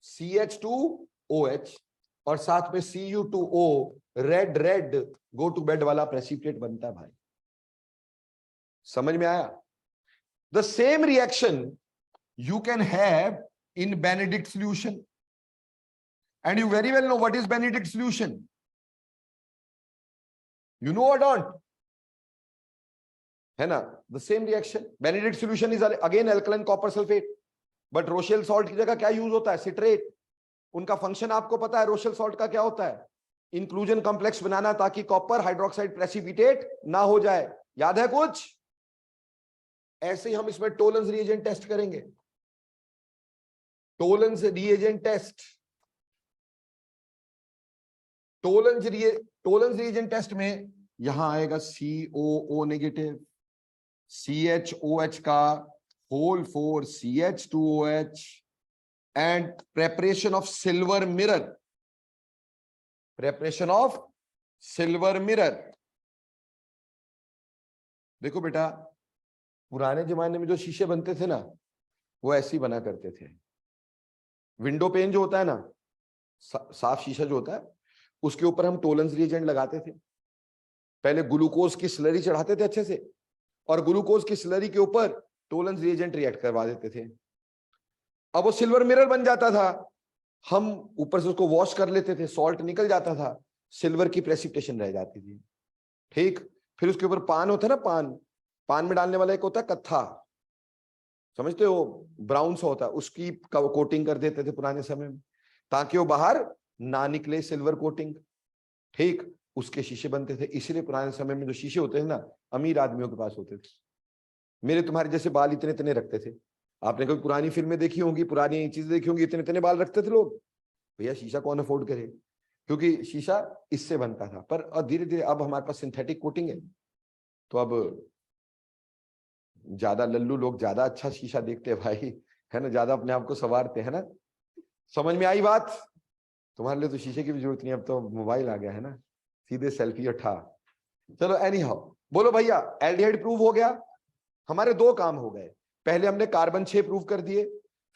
CH2OH, और साथ में Cu2O red red go to bed वाला प्रेसिपिटेट बनता है भाई। समझ में आया? The same reaction you can have in Benedict solution, and you very well know what is Benedict solution. You know or don't? है ना? The same reaction, Benedict solution is again alkaline copper sulfate, but Rochelle salt की जगह क्या यूज होता है? सिट्रेट। उनका फंक्शन आपको पता है Rochelle salt का क्या होता है? इंक्लूजन कॉम्प्लेक्स बनाना, ताकि कॉपर हाइड्रोक्साइड प्रेसिपिटेट ना हो जाए। याद है कुछ? ऐसे ही हम इसमें टोलेंस रिएजेंट टेस्ट करेंगे। Tollens reagent test, Tollens reagent test में यहां आएगा COO नेगेटिव, CHOH का whole 4 CH2OH, and preparation of silver mirror, preparation of silver mirror. देखो बेटा, पुराने जमाने में जो शीशे बनते थे ना, वो ऐसे ही बना करते थे। विंडो पेन जो होता है ना, साफ शीशा जो होता है, उसके ऊपर हम टोलेंस रिएजेंट लगाते थे। पहले ग्लूकोज की स्लरी चढ़ाते थे अच्छे से, और ग्लूकोज की स्लरी के ऊपर टोलेंस रिएजेंट रिएक्ट करवा देते थे। अब वो सिल्वर मिरर बन जाता था। हम ऊपर से उसको वॉश कर लेते थे, सॉल्ट निकल जाता था, सिल्वर की प्रेसिपिटेशन रह जाती थी। ठीक, फिर उसके ऊपर पान होता है ना, पान में डालने वाला एक होता है कत्था, समझते हो? ब्राउन सा होता है, उसकी कोटिंग कर देते थे पुराने समय में, ताकि वो बाहर ना निकले, सिल्वर कोटिंग। ठीक, उसके शीशे बनते थे। इसीलिए पुराने समय में जो शीशे होते थे ना, अमीर आदमियों के पास होते थे। मेरे तुम्हारे जैसे बाल इतने इतने रखते थे। आपने कभी पुरानी फिल्में देखी होंगी, पुरानी चीजें देखी होंगी, इतने इतने बाल रखते थे लोग। भैया शीशा कौन अफोर्ड करे? क्योंकि शीशा इससे बनता था। पर धीरे धीरे अब हमारे पास सिंथेटिक कोटिंग है, तो अब ज्यादा लल्लू लोग ज्यादा अच्छा शीशा देखते हैं भाई, है ना? ज्यादा अपने आप को संवारते हैं ना। समझ में आई बात? तुम्हारे लिए तो शीशे की भी जरूरत नहीं, अब तो मोबाइल आ गया है ना, सीधे सेल्फी उठा। चलो एनी हाउ, बोलो भैया एल्डिहाइड प्रूव हो गया। हमारे 2 काम हो गए। पहले हमने कार्बन 6 प्रूव कर दिए,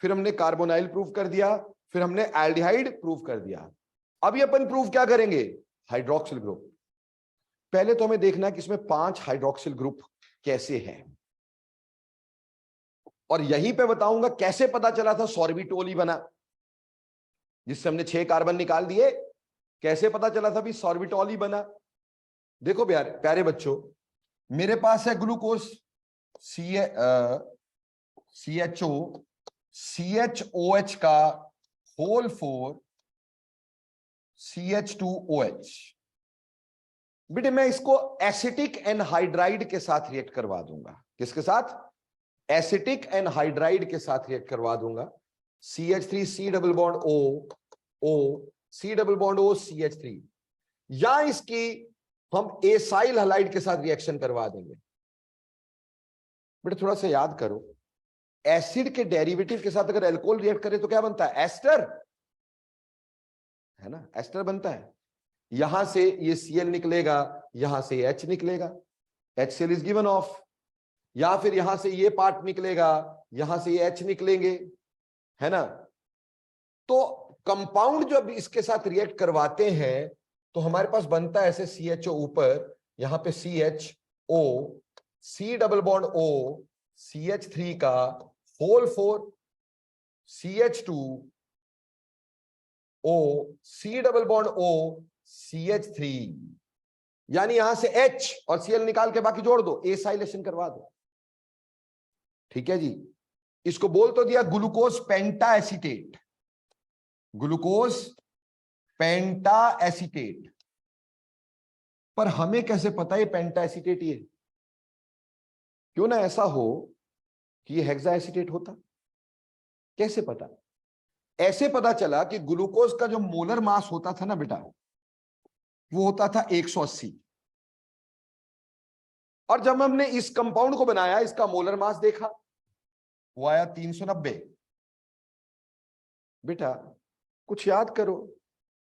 फिर हमने कार्बोनाइल प्रूव कर दिया, फिर हमने एल्डिहाइड प्रूव कर दिया। अभी अपन प्रूव क्या करेंगे? Hydroxyl group. पहले तो हमें देखना है कि इसमें 5 हाइड्रोक्सिल ग्रुप कैसे हैं। और यहीं पे बताऊंगा कैसे पता चला था सॉर्बिटोल ही बना, जिससे हमने 6 कार्बन निकाल दिए। कैसे पता चला था भी सॉर्बिटोल ही बना? देखो प्यारे बच्चों, मेरे पास है ग्लूकोज CHO CHOH का होल 4 CH2OH। बेटे मैं इसको एसिटिक एनहाइड्राइड के साथ रिएक्ट करवा दूंगा। किसके साथ? एसिटिक एनहाइड्राइड के साथ रिएक्ट करवा दूंगा। CH3 double bond O C double bond O CH3, या इसकी हम एसाइल हलाइड के साथ रिएक्शन करवा देंगे। बेटे थोड़ा सा याद करो, एसिड के डेरिवेटिव के साथ अगर अल्कोहल रिएक्ट करे तो क्या बनता है? एस्टर, है ना, एस्टर बनता है। यहां से ये Cl निकलेगा, यहां से H निकलेगा, HCl इज गिवन ऑफ, या फिर यहां से ये पार्ट निकलेगा, यहां से ये H निकलेंगे, है ना। तो कंपाउंड जब इसके साथ रिएक्ट करवाते हैं तो हमारे पास बनता है ऐसे CHO ऊपर, यहां पे CHO C double bond O CH3 का whole 4 CH2 O C double bond O CH3, यानी यहां से H और Cl निकाल के बाकी जोड़ दो, एसाइलेशन करवा दो। ठीक है जी, इसको बोल तो दिया glucose penta acetate, glucose penta acetate. पर हमें कैसे पता ये पेंटा एसीटेट ही है? क्यों ना ऐसा हो कि ये हेक्सा एसीटेट होता? कैसे पता? ऐसे पता चला कि ग्लूकोज का जो मोलर मास होता था ना बेटा, वो होता था 180, और जब हमने इस कंपाउंड को बनाया, इसका मोलर मास देखा, वो आया 390। बेटा कुछ याद करो,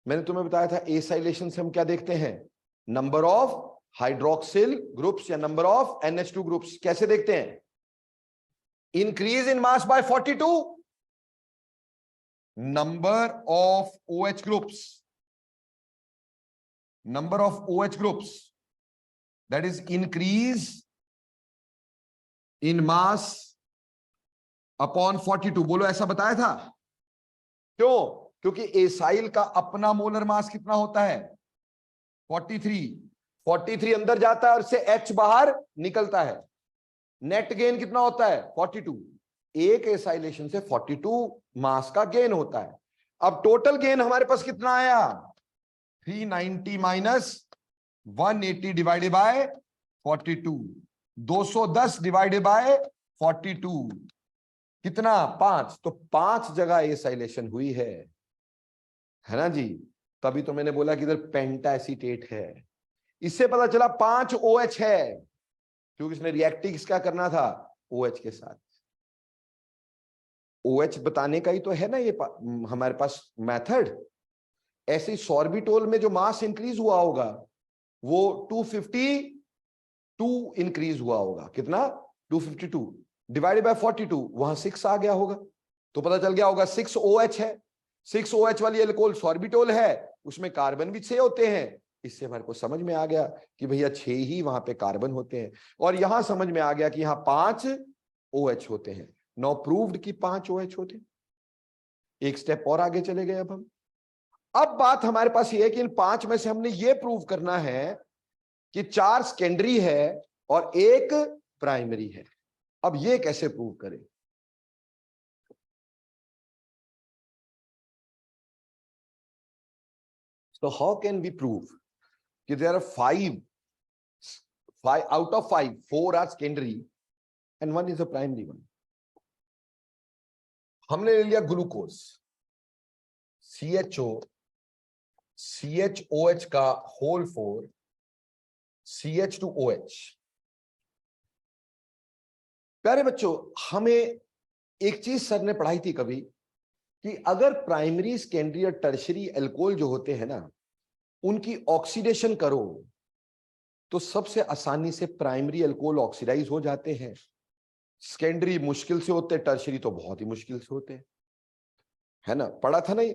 मैंने तुम्हें बताया था एसाइलेशन से हम क्या देखते हैं? नंबर ऑफ हाइड्रोक्सिल ग्रुप्स या नंबर ऑफ NH2 ग्रुप्स। कैसे देखते हैं? Increase in mass by 42, number of OH groups, number of OH groups, that is increase in mass upon 42। बोलो ऐसा बताया था? क्यों? क्योंकि एसाइल का अपना मोलर मास कितना होता है? 43 अंदर जाता है और इससे H बाहर निकलता है। नेट गेन कितना होता है? 42। एक एसाइलेशन से 42 मास का गेन होता है। अब टोटल गेन हमारे पास कितना आया? 390 minus 180 divided by 42, 210 divided by 42, कितना? 5। तो 5 जगह एसाइलेशन हुई है ना जी। तभी तो मैंने बोला कि इधर पेंटा एसीटेट है। इससे पता चला 5 OH है, क्योंकि इसने रिएक्टिव क्या करना था? OH के साथ। OH बताने का ही तो है ना ये हमारे पास मेथड। ऐसे ही सॉर्बिटोल में जो मास इंक्रीज हुआ होगा वो 252 इंक्रीज हुआ होगा। कितना? 252 डिवाइडेड बाय 42, वहां 6 आ गया होगा, तो पता चल गया होगा 6 OH है। 6 OH वाली अल्कोहल सॉर्बिटोल है, उसमें कार्बन भी 6 होते हैं। इससे हमारे को समझ में आ गया कि भैया 6 ही वहां पे कार्बन होते हैं, और यहां समझ में आ गया कि यहां 5 OH होते हैं। नो प्रूव्ड कि 5 OH होते। एक स्टेप और आगे चले गए। अब बात हमारे पास ये है कि इन 5 में से हमने ये प्रूव करना है कि 4 सेकेंडरी है और 1 प्राइमरी है। अब ये कैसे प्रूव करें? So how can we prove कि there are 5 out of 5, 4 are secondary and 1 is a primary one? हमने ले लिया ग्लूकोज CHO CHOH का होल 4 CH2OH। प्यारे बच्चों, हमें एक चीज सर ने पढ़ाई थी कभी कि अगर प्राइमरी सेकेंडरी और टर्शरी अल्कोहल जो होते हैं ना, उनकी ऑक्सीडेशन करो तो सबसे आसानी से प्राइमरी अल्कोहल ऑक्सीडाइज हो जाते हैं। सेकेंडरी मुश्किल से होते हैं, टर्शरी तो बहुत ही मुश्किल से होते हैं, है ना। पढ़ा था नहीं?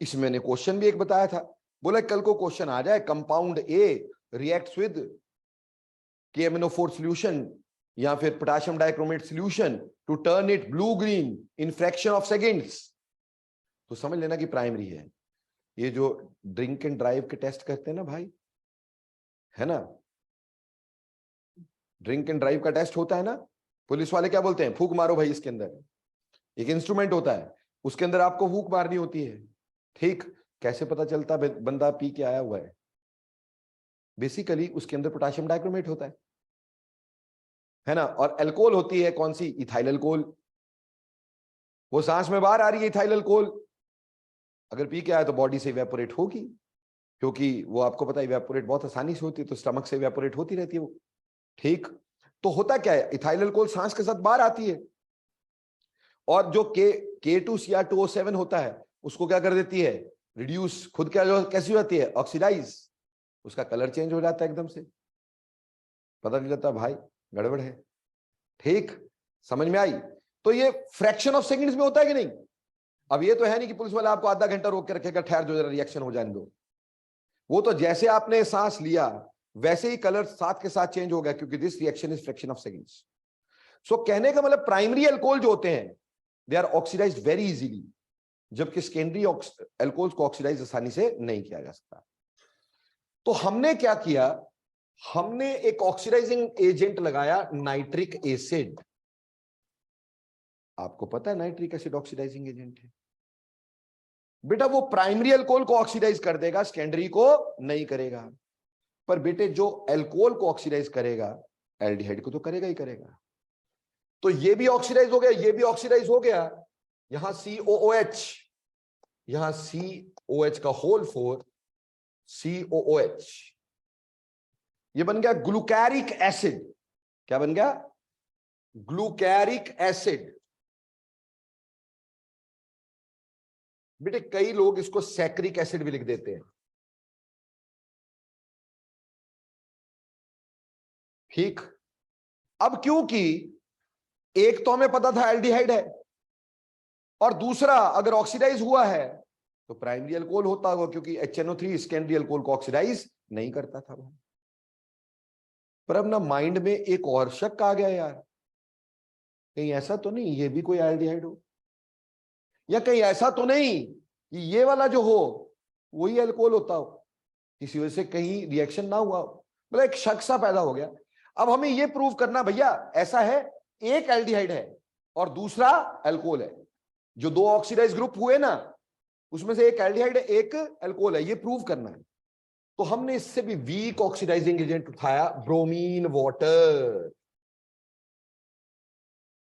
इसमें मैंने क्वेश्चन भी एक बताया था, बोला कल को क्वेश्चन आ जाए compound A reacts with KMNO4 solution या फिर potassium dichromate solution to turn it blue green in fraction of seconds, तो समझ लेना कि प्राइमरी है। ये जो ड्रिंक एंड ड्राइव के टेस्ट करते हैं ना भाई, है ना, ड्रिंक एंड ड्राइव का टेस्ट होता है ना, पुलिस वाले क्या बोलते हैं, फूंक मारो भाई, इसके अंदर एक इंस्ट्रूमेंट होता है, उसके अंदर आपको फूंक मारनी होती है, ठीक। कैसे पता चलता बंदा पी के आया हुआ है? बेसिकली उसके अंदर पोटेशियम डाइक्रोमेट होता है ना, और अल्कोहल होती है कौन सी, इथाइल अल्कोहल। वो सांस में बाहर आ रही है इथाइल अल्कोहल, अगर पी के आया तो बॉडी से इवेपोरेट होगी, क्योंकि वो आपको पता है इवेपोरेट बहुत आसानी से होती है, तो स्टमक से इवेपोरेट होती रहती है वो, ठीक। तो होता क्या है, इथाइल अल्कोहल सांस के साथ बाहर आती है, और जो K2Cr2O7 होता है उसको क्या कर देती है, रिड्यूस, खुद क्या जो कैसी हो जाती है, ऑक्सीडाइज, उसका कलर चेंज हो जाता है एकदम से, पता नहीं लगता भाई गड़बड़ है, ठीक, समझ में आई। तो ये फ्रैक्शन ऑफ सेकंड्स में होता है कि नहीं। अब ये तो है नहीं कि पुलिस वाला आपको आधा घंटा रोक के रखेगा, ठहर जो जरा रिएक्शन हो जाने दो, वो तो जैसे आपने सांस लिया वैसे ही कलर साथ के साथ चेंज हो गया, क्योंकि this reaction is fraction of seconds. So कहने का मतलब प्राइमरी अल्कोहल जो होते हैं they are oxidised very easily, जबकि सेकेंडरी अल्कोहल्स को ऑक्सीडाइज आसानी से नहीं किया जा सकता। तो हमने क्या किया, हमने एक ऑक्सीडाइजिंग एजेंट लगाया, नाइट्रिक एसिड। आपको पता है नाइट्रिक एसिड ऑक्सीडाइजिंग एजेंट है बेटा, वो प्राइमरी अल्कोहल को ऑक्सीडाइज कर देगा, सेकेंडरी को नहीं करेगा। पर बेटे जो अल्कोहल को ऑक्सीडाइज करेगा एल्डिहाइड को तो करेगा ही करेगा। तो ये भी ऑक्सीडाइज हो गया, ये भी ऑक्सीडाइज हो गया, यहां COOH, यहां COH का होल 4 COOH, ये बन गया ग्लूकैरिक एसिड। क्या बन गया, ग्लूकैरिक एसिड। बेटे कई लोग इसको सैक्रिक एसिड भी लिख देते हैं, ठीक। अब क्योंकि एक तो हमें पता था एल्डिहाइड है, और दूसरा अगर ऑक्सीडाइज हुआ है तो प्राइमरी अल्कोहल होता होगा, क्योंकि HNO3 सेकेंडरी अल्कोहल को ऑक्सीडाइज नहीं करता था वो। पर अब ना माइंड में एक और शक आ गया यार, कहीं ऐसा तो नहीं ये भी कोई एल्डिहाइड हो, या कहीं ऐसा तो नहीं कि ये वाला जो हो वही अल्कोहल होता हो, किसी वजह से कहीं रिएक्शन ना हुआ, मतलब एक शक सा पैदा हो गया। अब हमें ये प्रूव करना भैया ऐसा है, एक एल्डिहाइड है और दूसरा अल्कोहल है, जो दो ऑक्सीडाइज ग्रुप हुए ना उसमें से एक एल्डिहाइड है एक अल्कोहल है, ये प्रूव करना है। तो हमने इससे भी वीक ऑक्सीडाइजिंग एजेंट उठाया, ब्रोमीन वाटर।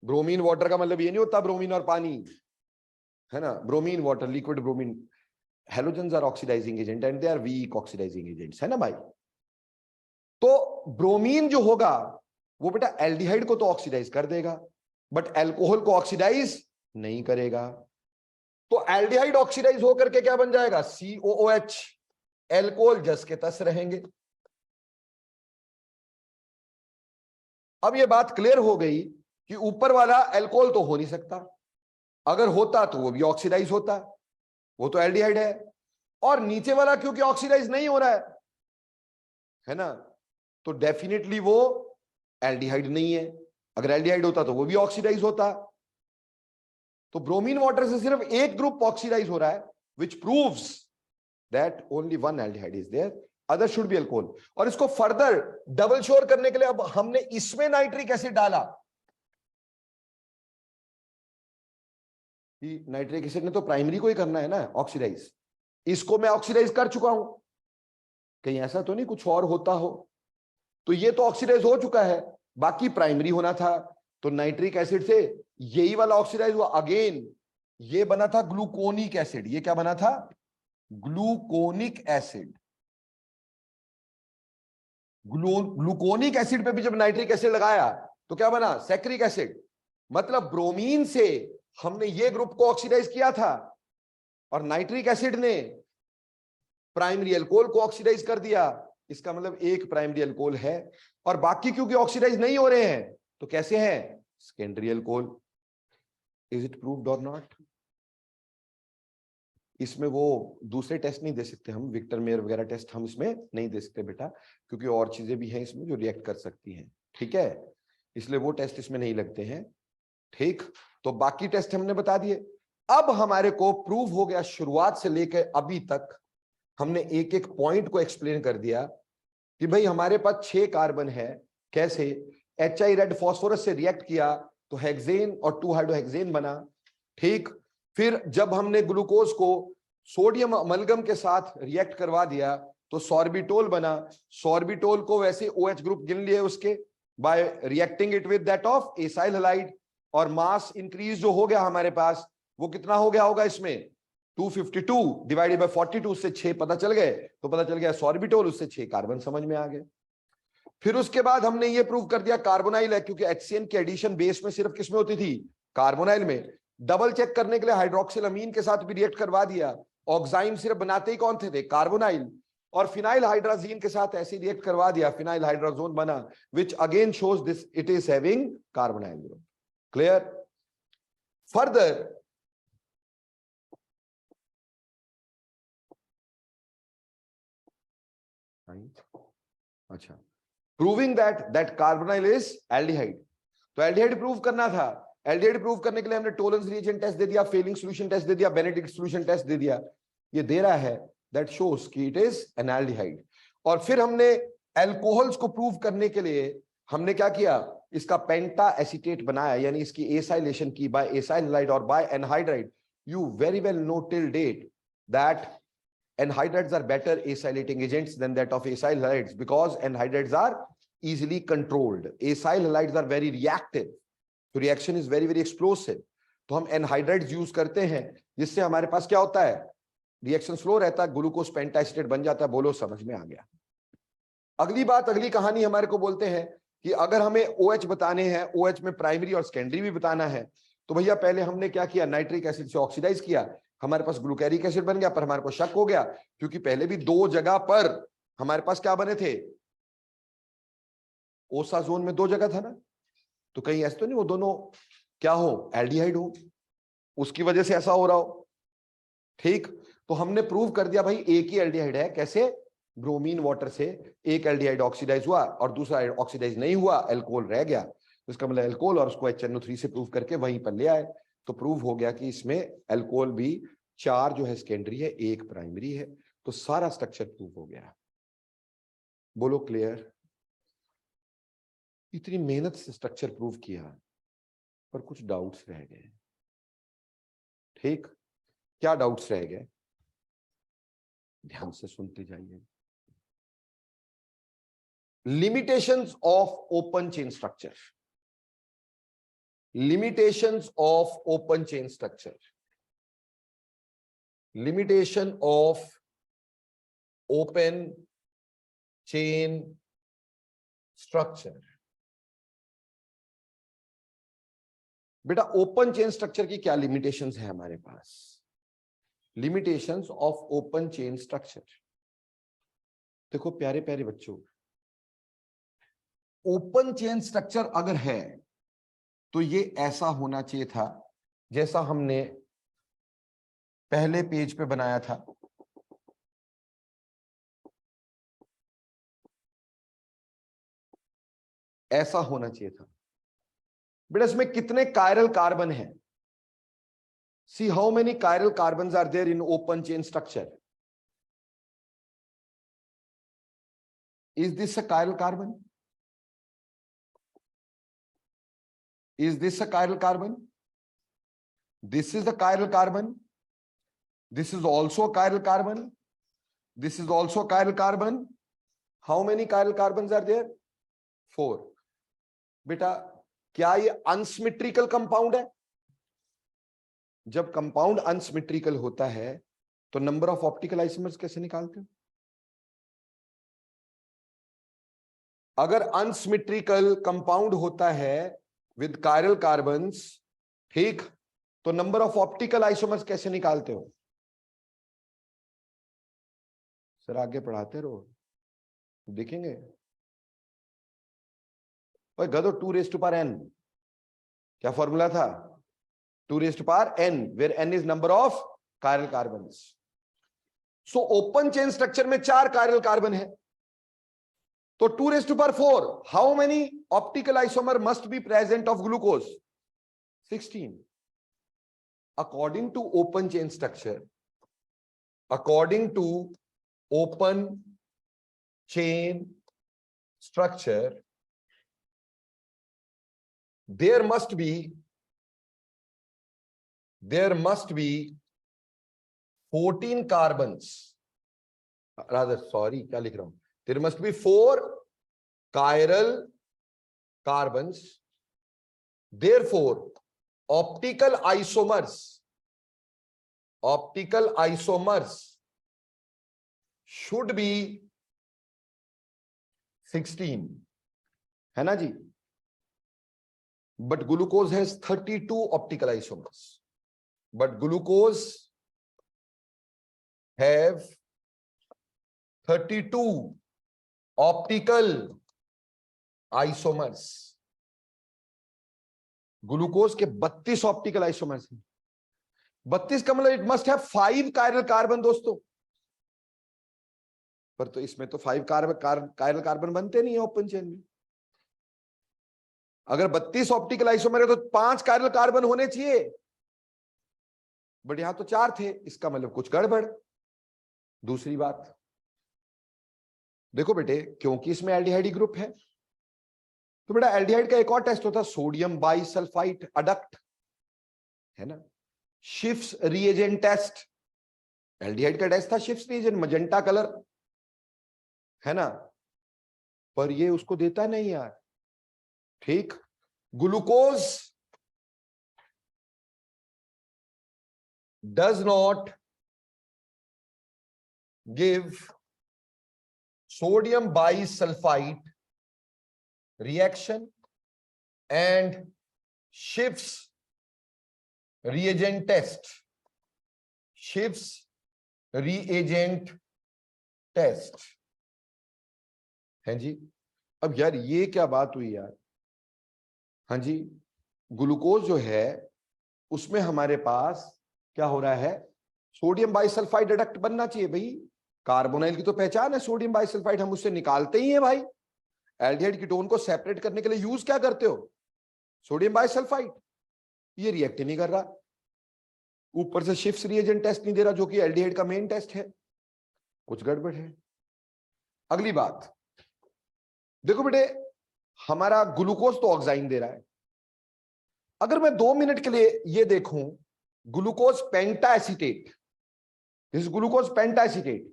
ब्रोमीन वाटर का मतलब ये नहीं होता ब्रोमीन और पानी, है ना, bromine water, liquid bromine. Halogens are oxidising agent and they are weak oxidising agents, है ना भाई। तो ब्रोमीन जो होगा वो बेटा एल्डिहाइड को तो ऑक्सीडाइज कर देगा, बट अल्कोहल को ऑक्सीडाइज नहीं करेगा। तो एल्डिहाइड ऑक्सीडाइज होकर के क्या बन जाएगा, COOH, अल्कोहल जस के तस रहेंगे। अब ये बात क्लियर हो गई कि ऊपर वाला अल्कोहल तो हो नहीं सकता, अगर होता तो वो भी ऑक्सीडाइज होता, वो तो एल्डिहाइड है, और नीचे वाला क्योंकि ऑक्सीडाइज नहीं हो रहा है ना, तो डेफिनेटली वो एल्डिहाइड नहीं है। अगर एल्डिहाइड होता तो वो भी ऑक्सीडाइज होता। तो ब्रोमीन वाटर से सिर्फ एक ग्रुप ऑक्सीडाइज हो रहा है, which proves that only one aldehyde is there, other should be alcohol. और इसको फर्दर डबल श्योर करने के लिए अब हमने इसमें नाइट्रिक एसिड डाला, कि नाइट्रिक एसिड ने तो प्राइमरी को ही करना है ना ऑक्सीडाइज, इसको मैं ऑक्सीडाइज कर चुका हूं, कहीं ऐसा तो नहीं कुछ और होता हो। तो ये तो ऑक्सीडाइज हो चुका है, बाकी प्राइमरी होना था, तो नाइट्रिक एसिड से यही वाला ऑक्सीडाइज हुआ अगेन, ये बना था ग्लूकोनिक एसिड। ये क्या बना था, ग्लूकोनिक एसिड। ग्लूकोनिक एसिड पे भी जब नाइट्रिक एसिड लगाया तो क्या बना, सैक्रिक एसिड। मतलब ब्रोमीन से हमने ये ग्रुप को ऑक्सीडाइज किया था, और नाइट्रिक एसिड ने प्राइमरी अल्कोहल को ऑक्सीडाइज कर दिया। इसका मतलब एक प्राइमरी अल्कोहल है, और बाकी क्योंकि ऑक्सीडाइज नहीं हो रहे हैं तो कैसे हैं, secondary alcohol. Is it proved और नॉट। इसमें वो दूसरे टेस्ट नहीं दे सकते हम, विक्टर मेयर वगैरह टेस्ट हम इसमें नहीं दे सकते बेटा, क्योंकि और चीजें भी हैं इसमें जो रिएक्ट कर सकती हैं, ठीक है। इसलिए वो टेस्ट इसमें नहीं लगते हैं। ठीक, तो बाकी टेस्ट हमने बता दिए। अब हमारे को प्रूव हो गया, शुरुआत से लेकर अभी तक हमने एक एक पॉइंट को एक्सप्लेन कर दिया कि भाई हमारे पास 6 कार्बन है, कैसे HI रेड फास्फोरस से रिएक्ट किया तो हेक्सेन और 2 हाइड्रोहेक्सेन बना। ठीक, फिर जब हमने ग्लूकोज को सोडियम अमलगम के साथ रिएक्ट करवा दिया तो सॉर्बिटोल बना। सॉर्बिटोल को वैसे OH ग्रुप गिन लिए उसके bye reacting it with that of acyl halide, और मास इंक्रीज जो हो गया हमारे पास वो कितना हो गया होगा इसमें 252 डिवाइडेड बाय 42 से 6 पता चल गए, तो पता चल गया सॉर्बिटोल, उससे 6 कार्बन समझ में आ गए। फिर उसके बाद हमने ये प्रूव कर दिया कार्बोनाइल है, क्योंकि HCN की एडिशन बेस में सिर्फ किसमें होती थी, कार्बोनाइल में। डबल चेक करने के लिए हाइड्रोक्सिल अमीन के साथ भी रिएक्ट करवा दिया। ऑक्साइम सिर्फ बनाते ही कौन थे, कार्बोनाइल। और फिनाइल हाइड्राजीन के साथ ऐसे रिएक्ट करवा दिया, फिनाइल हाइड्राजोन बना, which again shows this it is having carbonyl group. Clear? Further अच्छा, proving that carbonyl is aldehyde. तो एल्डिहाइड प्रूव करना था। एल्डिहाइड प्रूव करने के लिए हमने टोलेंस रिएजेंट टेस्ट दे दिया, फेलिंग सॉल्यूशन टेस्ट दे दिया, बेनेडिक्ट सॉल्यूशन टेस्ट दे दिया। ये दे रहा है दैट शोस कि इट इज एन एल्डिहाइड। और फिर हमने एल्कोहल्स को प्रूव करने के लिए हमने क्या किया, इसका पेंटा एसीटेट बनाया, यानी इसकी एसाइलेशन की बाय एसाइल हैलाइड और by anhydride. You very well know till date that anhydrides are better acylating agents than that of acyl halides because anhydrides are easily controlled. Acyl halides are very reactive, so reaction is very very explosive. तो हम anhydrides यूज करते हैं, जिससे हमारे पास क्या होता है, रिएक्शन स्लो रहता है, ग्लूकोज पेंटाएसिटेट बन जाता है। बोलो समझ में आ गया? अगली बात, अगली कहानी हमारे को बोलते हैं कि अगर हमें OH बताने हैं, OH में प्राइमरी और सेकेंडरी भी बताना है, तो भैया पहले हमने क्या किया, नाइट्रिक एसिड से ऑक्सीडाइज किया, हमारे पास ग्लूकेरिक एसिड बन गया। पर हमारे को शक हो गया, क्योंकि पहले भी 2 जगह पर हमारे पास क्या बने थे, ओसा जोन में 2 जगह था ना, तो कहीं ऐसा तो नहीं वो दोनों क्या हो, एल्डिहाइड हो, उसकी वजह से ऐसा हो रहा हो। ठीक, तो हमने प्रूव कर दिया भाई एक ही एल्डिहाइड है। कैसे, ब्रोमीन वाटर से एक एल्डिहाइड ऑक्सीडाइज हुआ और दूसरा ऑक्सीडाइज नहीं हुआ, अल्कोहल रह गया। तो इसका मतलब अल्कोहल, और उसको HNO3 से प्रूव करके वहीं पर ले आए, तो प्रूव हो गया कि इसमें अल्कोहल भी 4 जो है सेकेंडरी है, 1 प्राइमरी है। तो सारा स्ट्रक्चर प्रूव हो गया। बोलो क्लियर? इतनी मेहनत से स्ट्रक्चर प्रूव किया पर कुछ डाउट्स रह गए। ठीक, क्या डाउट्स रह गए, ध्यान से सुनते जाइए। Limitations of open chain structure, limitations of open chain structure, limitation of open chain structure। बेटा ओपन चेन स्ट्रक्चर की क्या लिमिटेशंस है हमारे पास? Limitations of open chain structure, देखो प्यारे प्यारे बच्चों, ओपन चेन स्ट्रक्चर अगर है तो ये ऐसा होना चाहिए था जैसा हमने पहले पेज पे बनाया था। ऐसा होना चाहिए था। बेटा इसमें कितने कायरल कार्बन हैं? See how many chiral carbons are there in open chain structure? Is this a chiral carbon? Is this a chiral carbon? This is a chiral carbon. This is also a chiral carbon. This is also a chiral carbon. How many chiral carbons are there? 4. बेटा क्या ये अनसिमेट्रिकल कंपाउंड है? जब कंपाउंड अनसिमेट्रिकल होता है तो नंबर ऑफ ऑप्टिकल आइसोमर्स कैसे निकालते हो? अगर अनसिमेट्रिकल कंपाउंड होता है विद कायरल कार्बन्स, ठीक, तो नंबर ऑफ ऑप्टिकल आइसोमर्स कैसे निकालते हो? सर आगे पढ़ाते रहो, देखेंगे। ओए गधो, 2n, क्या फॉर्मूला था? 2n, where n is number of chiral carbons. So open chain structure में 4 कायरल कार्बन है, तो 2⁴ how many optical isomer must be present of glucose? 16. According to open chain structure, according to open chain structure, there must be 14 carbons. Rather, sorry, क्या लिख रहा हूं? There must be 4 chiral carbons. Therefore, optical isomers should be 16, है ना जी? But glucose has 32 optical isomers. But glucose have 32 optical isomers. Glucose के 32 ऑप्टिकल आइसोमर्स हैं। 32 का मतलब it must have 5 chiral carbon दोस्तों। पर तो इसमें तो 5 कायरल कार्बन बनते नहीं है ओपन चेन में। अगर 32 ऑप्टिकल आइसोमर है तो 5 कायरल कार्बन होने चाहिए, बट यहां तो 4 थे, इसका मतलब कुछ गड़बड़। दूसरी बात देखो बेटे, क्योंकि इसमें एल्डिहाइड ग्रुप है, तो बेटा एल्डिहाइड का एक और टेस्ट होता है सोडियम बाइसल्फाइड अडक्ट, है ना? शिफ्स रिएजेंट टेस्ट, एल्डिहाइड का टेस्ट था शिफ्स रिएजेंट, मजेंटा कलर, है ना? पर ये उसको देता नहीं यार। ठीक, glucose does not give sodium bisulphide reaction and Schiff's reagent test. Schiff's reagent test है जी। अब यार ये क्या बात हुई यार? हाँ जी, ग्लूकोज जो है उसमें हमारे पास क्या हो रहा है? सोडियम बाइसल्फाइड अडक्ट बनना चाहिए भाई। कार्बोनाइल की तो पहचान है सोडियम बाइसल्फाइड, हम उससे निकालते ही है भाई। एल्डिहाइड कीटोन को सेपरेट करने के लिए यूज क्या करते हो? Sodium bisulphide. ये रिएक्ट ही नहीं कर रहा, ऊपर से शिफ्स रिएजेंट टेस्ट नहीं दे रहा, जो कि एल्डिहाइड का मेन टेस्ट है। कुछ गड़बड़ है। अगली बात देखो बेटे, हमारा ग्लूकोज तो ऑक्साइन दे रहा है। अगर मैं 2 मिनट के लिए ये देखूं, glucose penta acetate, this glucose penta acetate,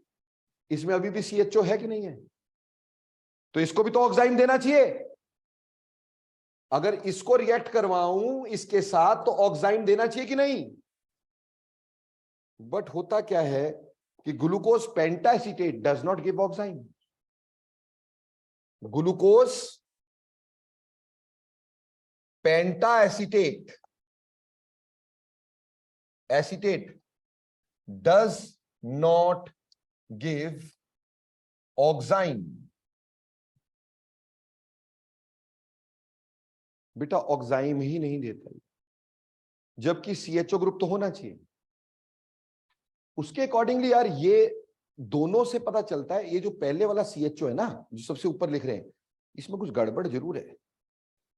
इसमें अभी भी CHO है कि नहीं है? तो इसको भी तो ऑक्साइन देना चाहिए। अगर इसको रिएक्ट करवाऊं इसके साथ तो ऑक्साइन देना चाहिए कि नहीं? बट होता क्या है कि glucose penta acetate does not give oxime. Glucose penta acetate does not give oxime. बेटा ऑक्साइन ही नहीं देता, जबकि CHO ग्रुप तो होना चाहिए। उसके अकॉर्डिंगली यार ये दोनों से पता चलता है, ये जो पहले वाला CHO है ना, जो सबसे ऊपर लिख रहे हैं, इसमें कुछ गड़बड़ जरूर है।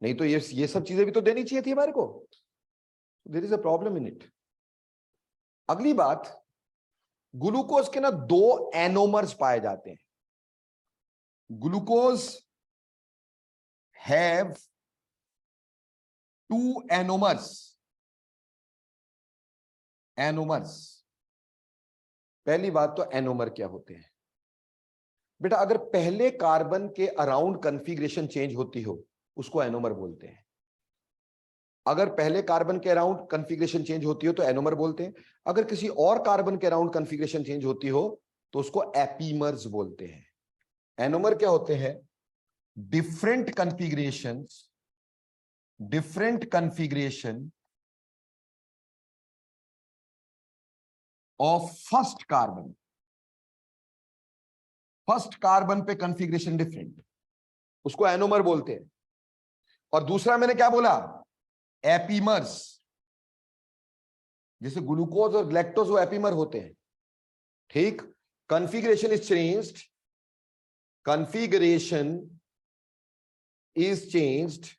नहीं तो ये सब चीजें भी तो देनी चाहिए थी हमारे को। There is a problem in it. अगली बात, ग्लूकोज के ना 2 एनोमर्स पाए जाते हैं। Glucose have 2 anomers. पहली बात तो एनोमर क्या होते हैं बेटा? अगर पहले कार्बन के अराउंड कॉन्फ़िगरेशन चेंज होती हो उसको एनोमर बोलते हैं। अगर पहले कार्बन के अराउंड कॉन्फ़िगरेशन चेंज होती हो तो एनोमर बोलते हैं। अगर किसी और कार्बन के अराउंड कॉन्फ़िगरेशन चेंज होती हो तो उसको एपीमर्स बोलते हैं। एनोमर क्या होते हैं? Different configuration of first carbon पे कॉन्फ़िगरेशन डिफरेंट, उसको एनोमर बोलते हैं। और दूसरा मैंने क्या बोला? एपीमर्स। जैसे ग्लूकोज और ग्लैक्टोज वो एपीमर होते हैं। ठीक, configuration is changed configuration is changed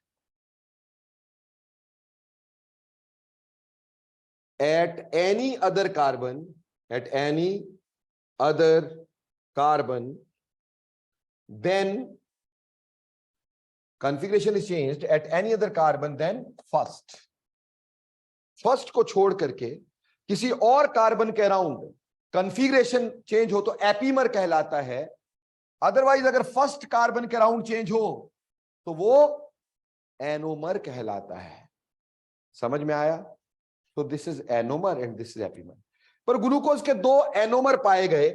at any other carbon, then configuration is changed at any other carbon than first को छोड़ करके किसी और कार्बन के अराउंड कॉन्फ़िगरेशन चेंज हो तो एपीमर कहलाता है। अदरवाइज अगर फर्स्ट कार्बन के अराउंड चेंज हो तो वो एनोमर कहलाता है। समझ में आया? तो this is anomer and this is epimer. पर ग्लूकोज के दो एनोमर पाए गए,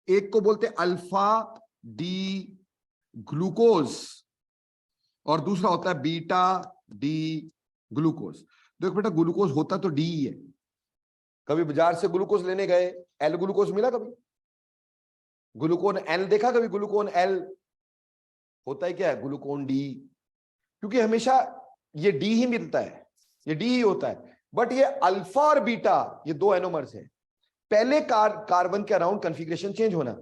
एक को बोलते अल्फा डी ग्लूकोज और दूसरा होता है बीटा डी ग्लूकोज। देखो बेटा, ग्लूकोज होता तो डी ही है। कभी बाजार से ग्लूकोज लेने गए, एल ग्लूकोज मिला कभी? ग्लूकोन एल देखा कभी? ग्लूकोन एल होता है क्या? ग्लूकोन डी, क्योंकि हमेशा ये डी ही मिलता है, ये डी ही होता है। बट ये अल्फा और बीटा, ये दो एनोमर्स हैं। पहले कार्बन के अराउंड कॉन्फ़िगरेशन चेंज होना।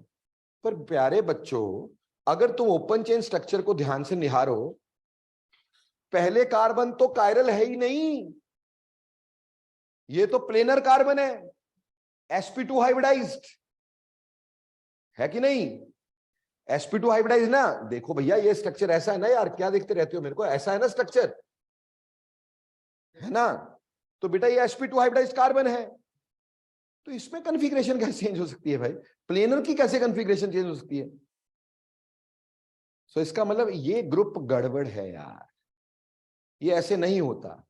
पर प्यारे बच्चों, अगर तुम ओपन चेन स्ट्रक्चर को ध्यान से निहारो, पहले कार्बन तो कायरल है ही नहीं, ये तो प्लेनर कार्बन है, sp2 हाइब्रिडाइज्ड है कि नहीं? sp2 हाइब्रिडाइज्ड ना। देखो भैया, ये स्ट्रक्चर ऐसा है ना यार, क्या देखते रहते हो मेरे को? ऐसा है ना स्ट्रक्चर, है ना? तो बेटा ये sp2 हाइब्रिडाइज्ड कार्बन है, तो इसमें कॉन्फ़िगरेशन कैसे चेंज हो सकती है भाई? प्लेनर की कैसे कॉन्फ़िगरेशन चेंज हो सकती है? सो इसका मतलब ये ग्रुप गड़बड़ है यार, ये ऐसे नहीं होता।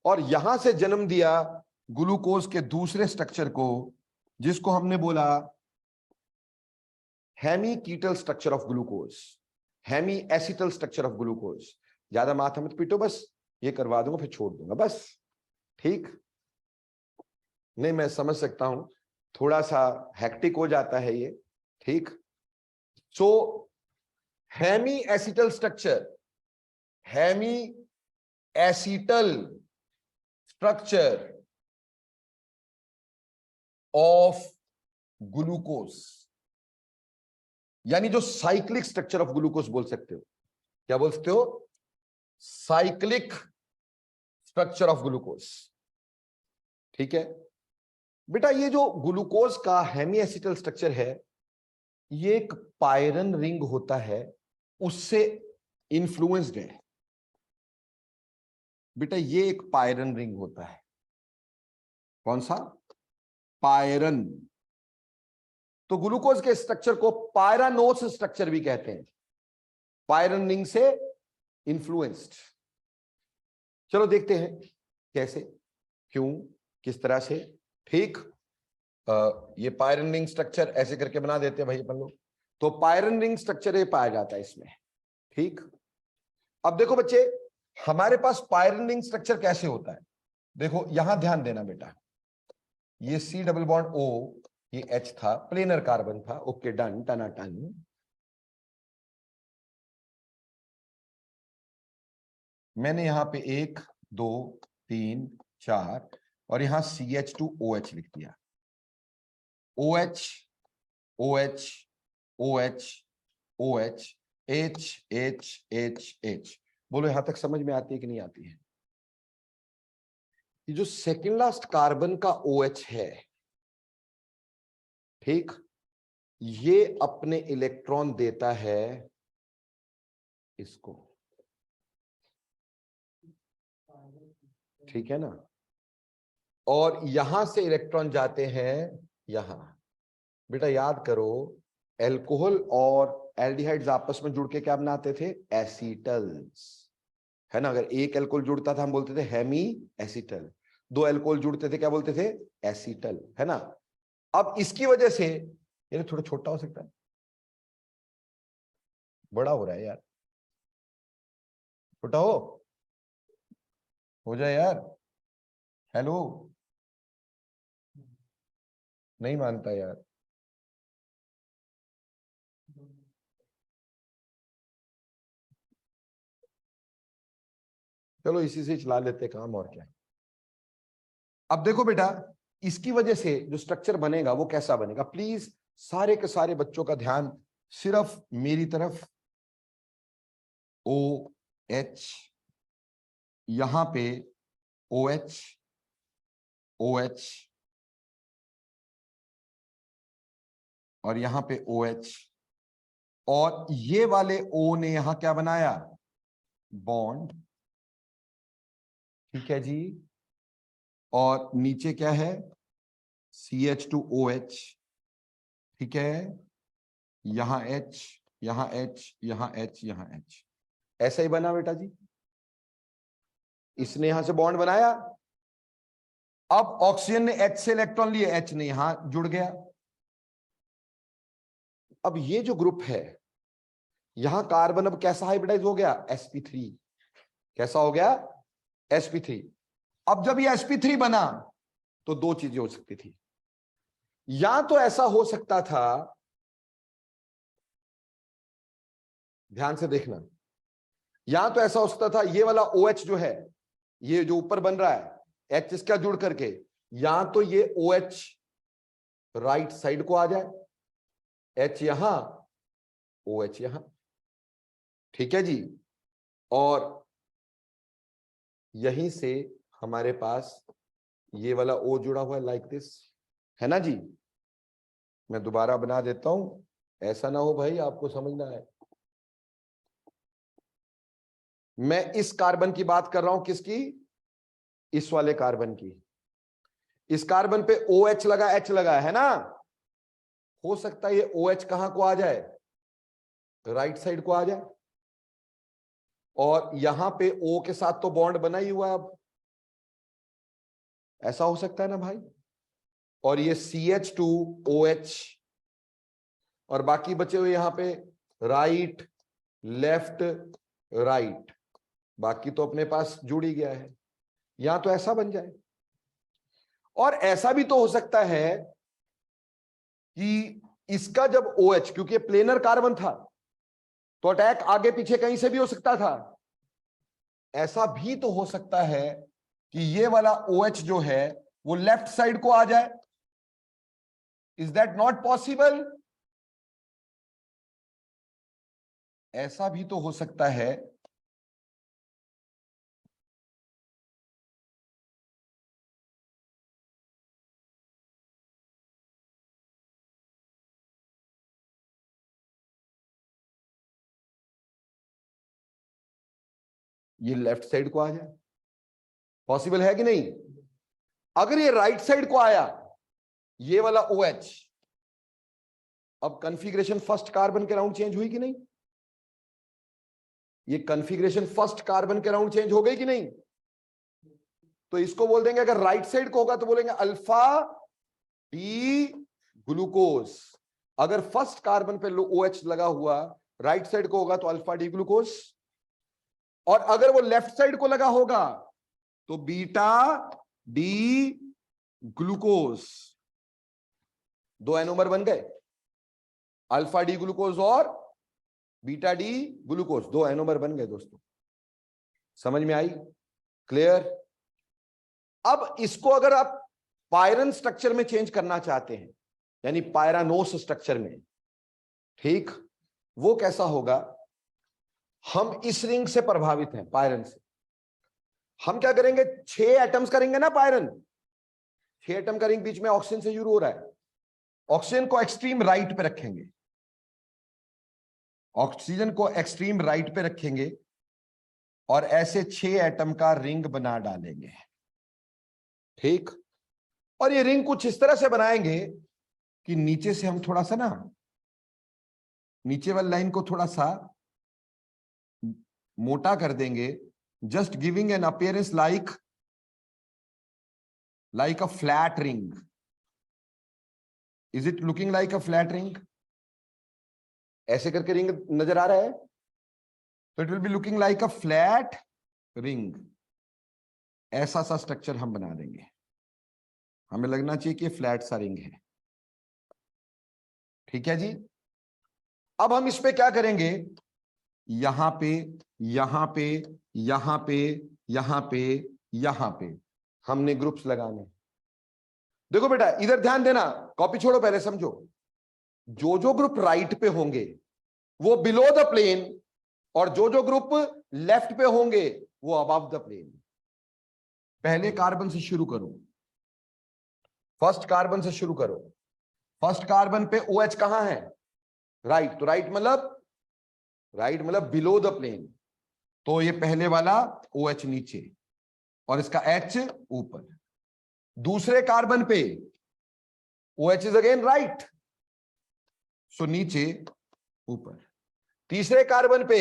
और यहां से जन्म दिया ग्लूकोज के दूसरे स्ट्रक्चर को, जिसको हमने बोला hemiketal structure of glucose, hemi acetal structure of glucose. ज्यादा माथा मत पीटो, बस ये करवा दूंगा फिर छोड़ दूंगा बस, ठीक? नहीं, मैं समझ सकता हूं, थोड़ा सा हेक्टिक हो जाता है ये, ठीक? So hemi acetal structure, hemi acetal structure of glucose, यानी जो साइक्लिक स्ट्रक्चर ऑफ ग्लूकोज बोल सकते हो। क्या बोल सकते हो? साइक्लिक स्ट्रक्चर ऑफ ग्लूकोज, ठीक है बेटा। ये जो ग्लूकोज का हेमी एसिटल स्ट्रक्चर है, ये एक पायरन रिंग होता है, उससे इन्फ्लुएंस्ड है बेटा। ये एक पायरन रिंग होता है। कौन सा? पायरन। तो ग्लूकोज के स्ट्रक्चर को पायरानोस स्ट्रक्चर भी कहते हैं, पायरन रिंग से इन्फ्लुएंस्ड। चलो देखते हैं कैसे, क्यों, किस तरह से, ठीक? ये पायरन रिंग स्ट्रक्चर ऐसे करके बना देते हैं भाई अपन लोग। तो पायरन रिंग स्ट्रक्चर ये पाया जाता है इसमें, ठीक? अब देखो बच्चे, हमारे पास पायरन रिंग स्ट्रक्चर कैसे होता है? देखो यहां ध्यान देना बेटा, ये C डबल बॉन्ड O, ये H था, प्लेनर कार्बन था, ओके डन, टनाटन। मैंने यहां पे 1 2 3 4 और यहां CH2OH लिख दिया। OH OH OH OH H H H H। बोलो यहां तक समझ में आती है कि नहीं आती है? ये जो सेकेंड लास्ट कार्बन का OH है, ठीक, ये अपने इलेक्ट्रॉन देता है इसको, ठीक है ना? और यहां से इलेक्ट्रॉन जाते हैं यहां। बेटा याद करो, एल्कोहल और एल्डिहाइड्स आपस में जुड़ के क्या बनाते थे? एसीटल्स, है ना? अगर एक एल्कोहल जुड़ता था हम बोलते थे हेमी एसिटल, दो एल्कोहल जुड़ते थे क्या बोलते थे? एसिटल, है ना? अब इसकी वजह से ये थोड़ा छोटा हो सकता है, बड़ा हो रहा है यार, छोटा हो जाए यार। हेलो, नहीं मानता यार। चलो इसी से चला लेते काम, और क्या। अब देखो बेटा, इसकी वजह से जो स्ट्रक्चर बनेगा वो कैसा बनेगा, प्लीज सारे के सारे बच्चों का ध्यान सिर्फ मेरी तरफ OH, यहां पे OH, OH और यहां पे OH, और ये वाले O ने यहां क्या बनाया, बॉन्ड, ठीक है जी। और नीचे क्या है, CH2OH, ठीक है, यहां H, यहां H, यहां H, यहां H, ऐसा ही बना बेटा जी। इसने यहां से बॉन्ड बनाया, अब ऑक्सीजन ने H से इलेक्ट्रॉन लिए, H ने यहां जुड़ गया। अब ये जो ग्रुप है, यहां कार्बन अब कैसा हाइब्रिडाइज हो गया, sp3। कैसा हो गया, sp3। अब जब ये sp3 बना तो दो चीजें हो सकती थी, या तो ऐसा हो सकता था, ध्यान से देखना, या तो ऐसा हो सकता था ये वाला OH जो है, ये जो ऊपर बन रहा है H इसका जुड़ करके, या तो ये OH राइट साइड को आ जाए, H यहां, OH यहां, ठीक है जी। और यहीं से हमारे पास ये वाला O जुड़ा हुआ है लाइक दिस, है ना जी। मैं दोबारा बना देता हूं, ऐसा ना हो भाई आपको समझना है। मैं इस कार्बन की बात कर रहा हूं, किसकी, इस वाले कार्बन की। इस कार्बन पे OH लगा, H लगा है ना, हो सकता है ये OH कहां को आ जाए, राइट साइड को आ जाए, और यहां पे O के साथ तो बॉन्ड बना ही हुआ, अब ऐसा हो सकता है ना भाई। और ये CH2OH, और बाकी बचे हुए यहां पे राइट, लेफ्ट, राइट, बाकी तो अपने पास जुड़ ही गया है। यहां तो ऐसा बन जाए, और ऐसा भी तो हो सकता है कि इसका जब OH, क्योंकि प्लेनर कार्बन था तो अटैक आगे पीछे कहीं से भी हो सकता था, ऐसा भी तो हो सकता है कि ये वाला OH जो है वो लेफ्ट साइड को आ जाए। इज दैट नॉट पॉसिबल, ऐसा भी तो हो सकता है। ये लेफ्ट साइड को आ जाए, पॉसिबल है कि नहीं। अगर ये राइट साइड को आया, ये वाला OH, अब कॉन्फ़िगरेशन फर्स्ट कार्बन के राउंड चेंज हुई कि नहीं, ये कॉन्फ़िगरेशन फर्स्ट कार्बन के राउंड चेंज हो गई कि नहीं। तो इसको बोल देंगे, अगर राइट साइड को होगा तो बोलेंगे अल्फा डी ग्लूकोज। अगर फर्स्ट कार्बन पे OH लगा हुआ राइट साइड को होगा तो अल्फा डी ग्लूकोज, और अगर वो लेफ्ट साइड को लगा होगा तो बीटा डी ग्लूकोज। दो एनोमर बन गए, अल्फा डी ग्लूकोज और बीटा डी ग्लूकोज, दो एनोमर बन गए दोस्तों। समझ में आई, क्लियर। अब इसको अगर आप पायरन स्ट्रक्चर में चेंज करना चाहते हैं, यानी पायरानोस स्ट्रक्चर में, ठीक, वो कैसा होगा। हम इस रिंग से प्रभावित हैं, पायरन से। हम क्या करेंगे, 6 एटम्स करेंगे ना पायरन, 6 एटम का रिंग बीच में ऑक्सीजन से शुरू हो रहा है। ऑक्सीजन को एक्सट्रीम राइट पे रखेंगे, ऑक्सीजन को एक्सट्रीम राइट पे रखेंगे, और ऐसे 6 एटम का रिंग बना डालेंगे, ठीक। और ये रिंग कुछ इस तरह से बनाएंगे कि नीचे से हम थोड़ा सा ना, नीचे वाली लाइन को थोड़ा सा मोटा कर देंगे, just giving an appearance like a flat ring. Is it looking like a flat ring, ऐसे करके रिंग नजर आ रहा है, तो it will be looking like a flat ring. ऐसा सा स्ट्रक्चर हम बना देंगे, हमें लगना चाहिए कि फ्लैट सा रिंग है, ठीक है जी। अब हम इस पे क्या करेंगे, यहां पे, यहां पे, यहां पे, यहां पे, यहां पे हमने ग्रुप्स लगाने। देखो बेटा इधर ध्यान देना, कॉपी छोड़ो, पहले समझो। जो जो ग्रुप राइट पे होंगे वो बिलो द प्लेन, और जो ग्रुप लेफ्ट पे होंगे वो अबव द प्लेन। पहले कार्बन से शुरू करो, फर्स्ट कार्बन से शुरू करो। फर्स्ट कार्बन पे OH कहां है? राइट। तो राइट मतलब बिलो द प्लेन, तो ये पहले वाला OH नीचे और इसका H ऊपर। दूसरे कार्बन पे OH इज अगेन राइट, सो नीचे ऊपर। तीसरे कार्बन पे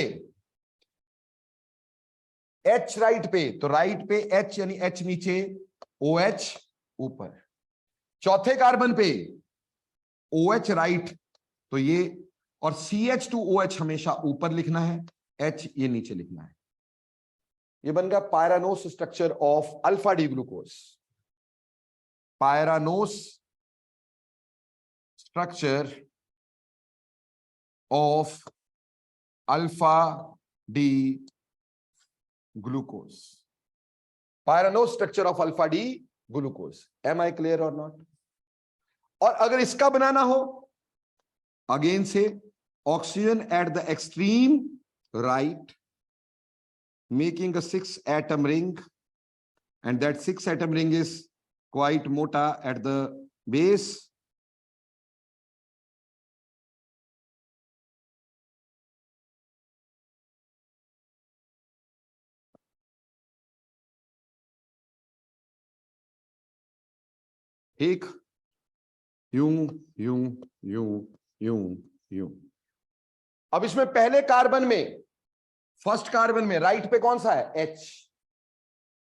H राइट पे, तो राइट पे H यानी H नीचे, OH ऊपर। चौथे कार्बन पे OH राइट, तो ये, और CH2OH हमेशा ऊपर लिखना है, H ये नीचे लिखना है। ये बन गया pyranose structure of alpha D glucose. Pyranose structure of alpha D glucose. Pyranose structure of alpha D glucose. Am I clear और नॉट? और अगर इसका बनाना हो, अगेन से oxygen at the extreme right, making a 6-atom ring, and that 6-atom ring is quite mota at the base. ठीक, यूं यूं यूं यूं यूं। अब इसमें पहले कार्बन में, फर्स्ट कार्बन में राइट पे कौन सा है?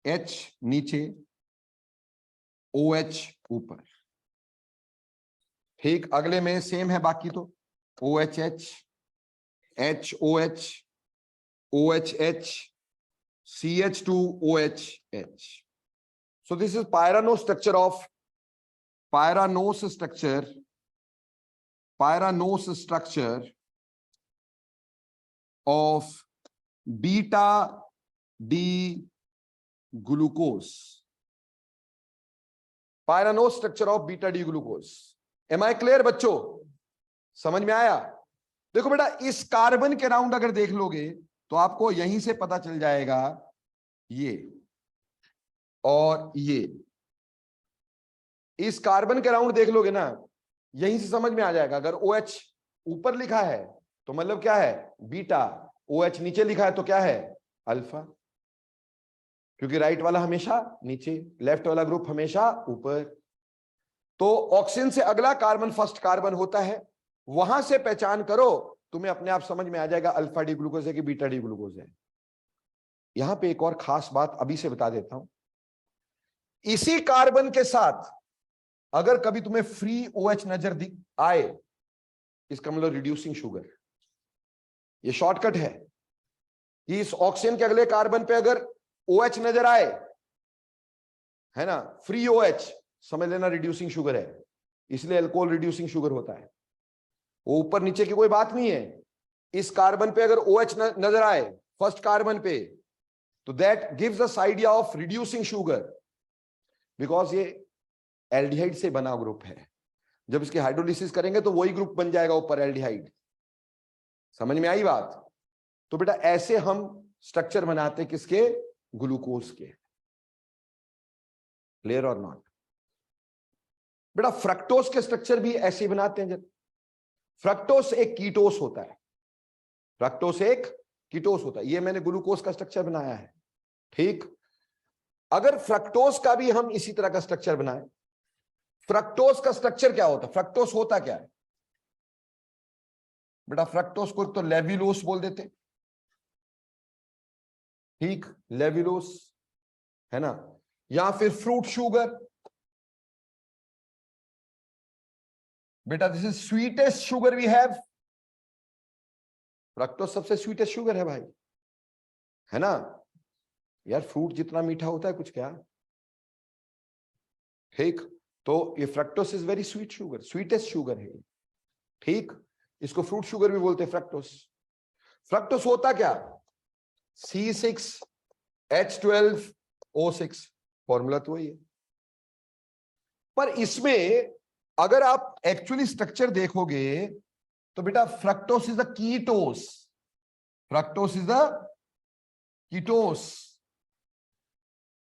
H नीचे, OH ऊपर। ठीक, अगले में सेम है बाकी तो, OHH, HOH, OHH, CH2OHH. So this is Pyranose structure of beta D glucose. Pyranose structure of beta D glucose. Am I clear बच्चों? समझ में आया? देखो बेटा, इस कार्बन के राउंड अगर देख लोगे तो आपको यहीं से पता चल जाएगा, ये और ये, इस कार्बन के राउंड देख लोगे ना, यहीं से समझ में आ जाएगा। अगर OH ऊपर लिखा है तो मतलब क्या है? बीटा। OH नीचे लिखा है तो क्या है? अल्फा। क्योंकि राइट वाला हमेशा नीचे, लेफ्ट वाला ग्रुप हमेशा ऊपर। तो ऑक्सीजन से अगला कार्बन फर्स्ट कार्बन होता है, वहां से पहचान करो, तुम्हें अपने आप समझ में आ जाएगा अल्फा डी ग्लूकोज है कि बीटा डी ग्लूकोज है। यहां पे एक और खास बात अभी से बता देता हूं, इसी कार्बन के साथ अगर कभी तुम्हें फ्री OH नजर आए, इसका मतलब रिड्यूसिंग शुगर। ये शॉर्टकट है कि इस ऑक्सीजन के अगले कार्बन पे अगर OH नजर आए, है ना, फ्री OH, समझ लेना रिड्यूसिंग शुगर है। इसलिए अल्कोहल रिड्यूसिंग शुगर होता है। वो ऊपर नीचे की कोई बात नहीं है। इस कार्बन पे अगर OH नजर आए फर्स्ट कार्बन पे, तो that gives us idea of reducing sugar, because ये एल्डिहाइड से बना ग्रुप है। जब इसके हाइड्रोलिसिस करेंगे तो वही ग्रुप बन जाएगा ऊपर, एल्डिहाइड। समझ में आई बात? तो बेटा ऐसे हम स्ट्रक्चर बनाते किसके? ग्लूकोज के। क्लियर और नॉट? बेटा फ्रक्टोज के स्ट्रक्चर भी ऐसे ही बनाते हैं। जब फ्रक्टोज एक कीटोस होता है, फ्रक्टोज एक कीटोस होता है। ये मैंने ग्लूकोज का स्ट्रक्चर बनाया है। ठीक, अगर फ्रक्टोज का भी हम इसी तरह का स्ट्रक्चर बनाए, फ्रक्टोज का स्ट्रक्चर क्या होता है? फ्रक्टोज होता क्या है बेटा? फ्रक्टोज को तो लेविलोस बोल देते, ठीक, लेविलोस, है ना, या फिर फ्रूट शुगर। बेटा this is sweetest sugar we have. Fructose सबसे स्वीटेस्ट शुगर है भाई, है ना यार। फ्रूट जितना मीठा होता है कुछ क्या, ठीक। तो ये fructose is very sweet sugar, sweetest sugar है, ठीक। इसको फ्रूट शुगर भी बोलते हैं फ्रक्टोज। फ्रक्टोज होता क्या? C6H12O6, फॉर्मूला तो वही है। पर इसमें अगर आप एक्चुअली स्ट्रक्चर देखोगे तो बेटा fructose is the ketose, fructose is the ketose.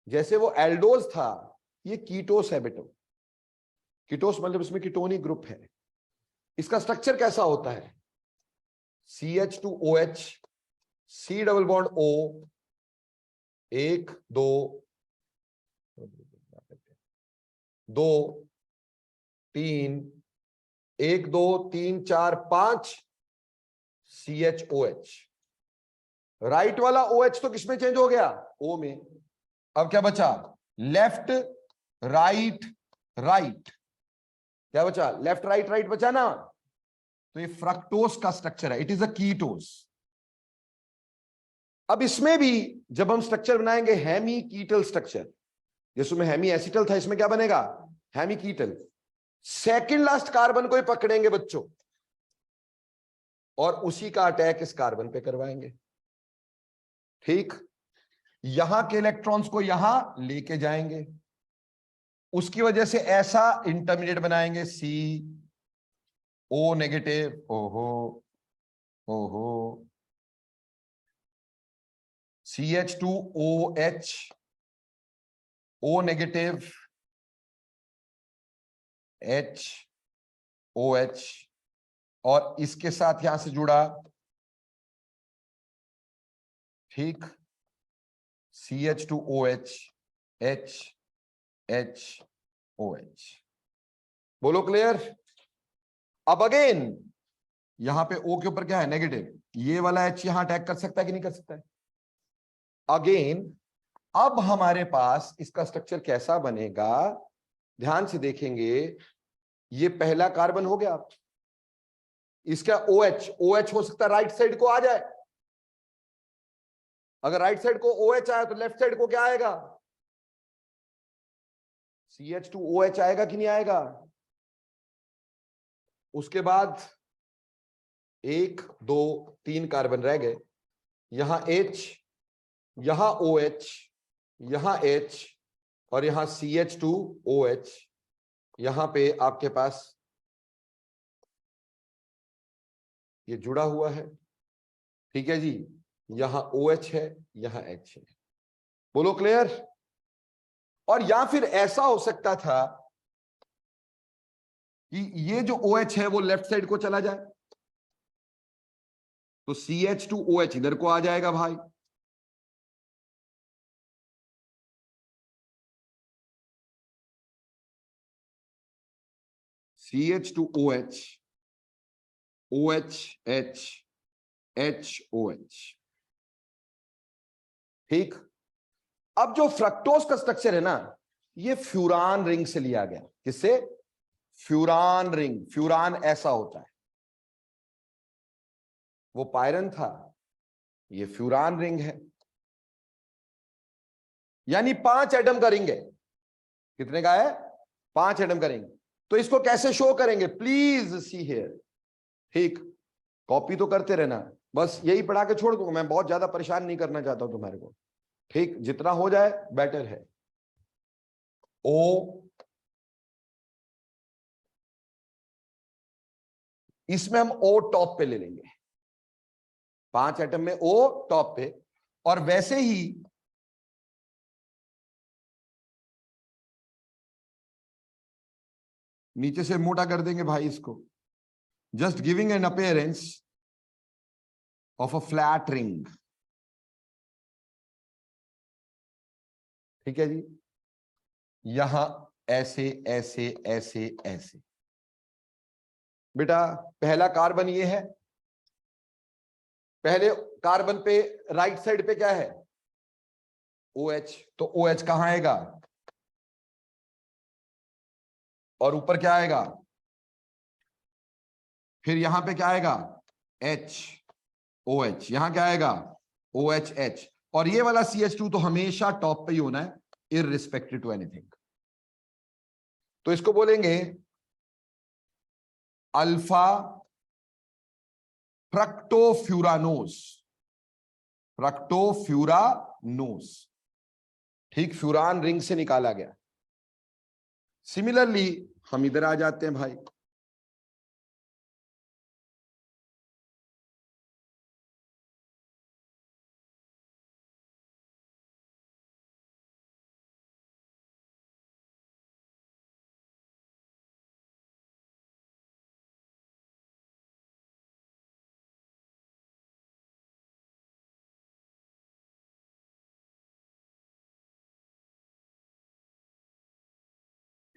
जैसे वो एल्डोज था, ये कीटोस है बेटो। कीटोस मतलब इसमें कीटोनिक ग्रुप है। इसका स्ट्रक्चर कैसा होता है? CH2OH, C double bond O, 1 2 2 3, 1 2 3 4 5 CHOH। Right वाला OH तो किसमें चेंज हो गया? O में। अब क्या बचा? Left right right. क्या बचा? लेफ्ट राइट राइट बचा ना। तो ये फ्रक्टोस का स्ट्रक्चर है, इट इज अ कीटोस। अब इसमें भी जब हम स्ट्रक्चर बनाएंगे हेमी कीटल स्ट्रक्चर, जिसमें हेमी एसिटल था, इसमें क्या बनेगा? हेमी कीटल। सेकंड लास्ट कार्बन को ही पकड़ेंगे बच्चों और उसी का अटैक इस कार्बन पे करवाएंगे। ठीक, यहां के इलेक्ट्रॉन्स को यहां लेके जाएंगे, उसकी वजह से ऐसा इंटरमीडिएट बनाएंगे CO नेगेटिव। ओहो ओहो, CH2OH, O नेगेटिव, HOH, और इसके साथ यहां से जुड़ा, ठीक, CH2OH, HOH। बोलो क्लियर? अब अगेन यहां पे O के ऊपर क्या है? नेगेटिव। ये वाला H यहां अटैक कर सकता है कि नहीं कर सकता है? अगेन अब हमारे पास इसका स्ट्रक्चर कैसा बनेगा? ध्यान से देखेंगे, ये पहला कार्बन हो गया, इसका OH हो सकता है राइट साइड को आ जाए। अगर राइट साइड को OH आया तो लेफ्ट साइड को क्या आएगा? CH2OH आएगा कि नहीं आएगा? उसके बाद 1 2 3 कार्बन रह गए, यहां H, यहां OH, यहां H, और यहां CH2OH। यहां पे आपके पास ये जुड़ा हुआ है, ठीक है जी। यहां OH है, यहां H है। बोलो क्लियर? और या फिर ऐसा हो सकता था कि ये जो OH है वो लेफ्ट साइड को चला जाए, तो CH2OH इधर को आ जाएगा भाई। CH2OH, OHH, HOH। ठीक, अब जो फ्रक्टोज का स्ट्रक्चर है ना, ये फ्यूरान रिंग से लिया गया। किससे? Furan ring. फ्यूरान ऐसा होता है, वो पायरन था, ये फ्यूरान रिंग है, यानी 5 एटम का रिंग है। कितने का है? 5 एटम का रिंग। तो इसको कैसे शो करेंगे? Please see here. ठीक, कॉपी तो करते रहना, बस यही पढ़ा के छोड़ दूंगा, मैं बहुत ज्यादा परेशान नहीं करना चाहता हूं तुम्हारे को। ठीक, जितना हो जाए बेटर है। O, इसमें हम O टॉप पे ले लेंगे, 5 एटम में O टॉप पे। और वैसे ही नीचे से मोटा कर देंगे भाई इसको, just giving an appearance of a flat ring. ठीक है जी, यहां ऐसे ऐसे ऐसे ऐसे। बेटा पहला कार्बन ये है, पहले कार्बन पे राइट साइड पे क्या है? OH। तो OH कहां आएगा? और ऊपर क्या आएगा? फिर यहां पे क्या आएगा? HOH। यहां क्या आएगा? OHH। और ये वाला CH2 तो हमेशा टॉप पे ही होना है, इररिस्पेक्टिव टू एनीथिंग। तो इसको बोलेंगे अल्फा फ्रक्टोफ्यूरानोस। फ्रक्टोफ्यूरानोस, ठीक, फ्यूरान रिंग से निकाला गया। सिमिलरली हम इधर आ जाते हैं भाई,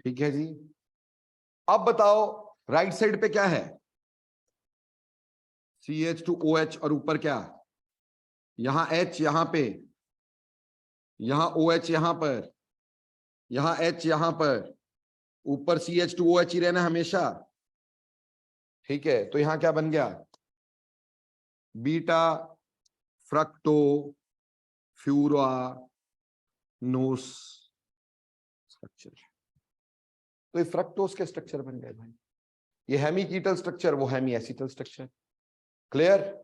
ठीक है जी। अब बताओ राइट साइड पे क्या है, CH2OH और ऊपर क्या, यहां H यहां पे, यहां OH यहां पर, यहां H यहां पर, ऊपर CH2OH ही रहना हमेशा। ठीक है, तो यहां क्या बन गया, बीटा फ्रक्टो फ्यूरानोस स्ट्रक्चर। तो ये फ्रक्टोस के स्ट्रक्चर बन गए भाई, ये हेमीकीटल स्ट्रक्चर, वो हेमी एसिटल स्ट्रक्चर। क्लियर?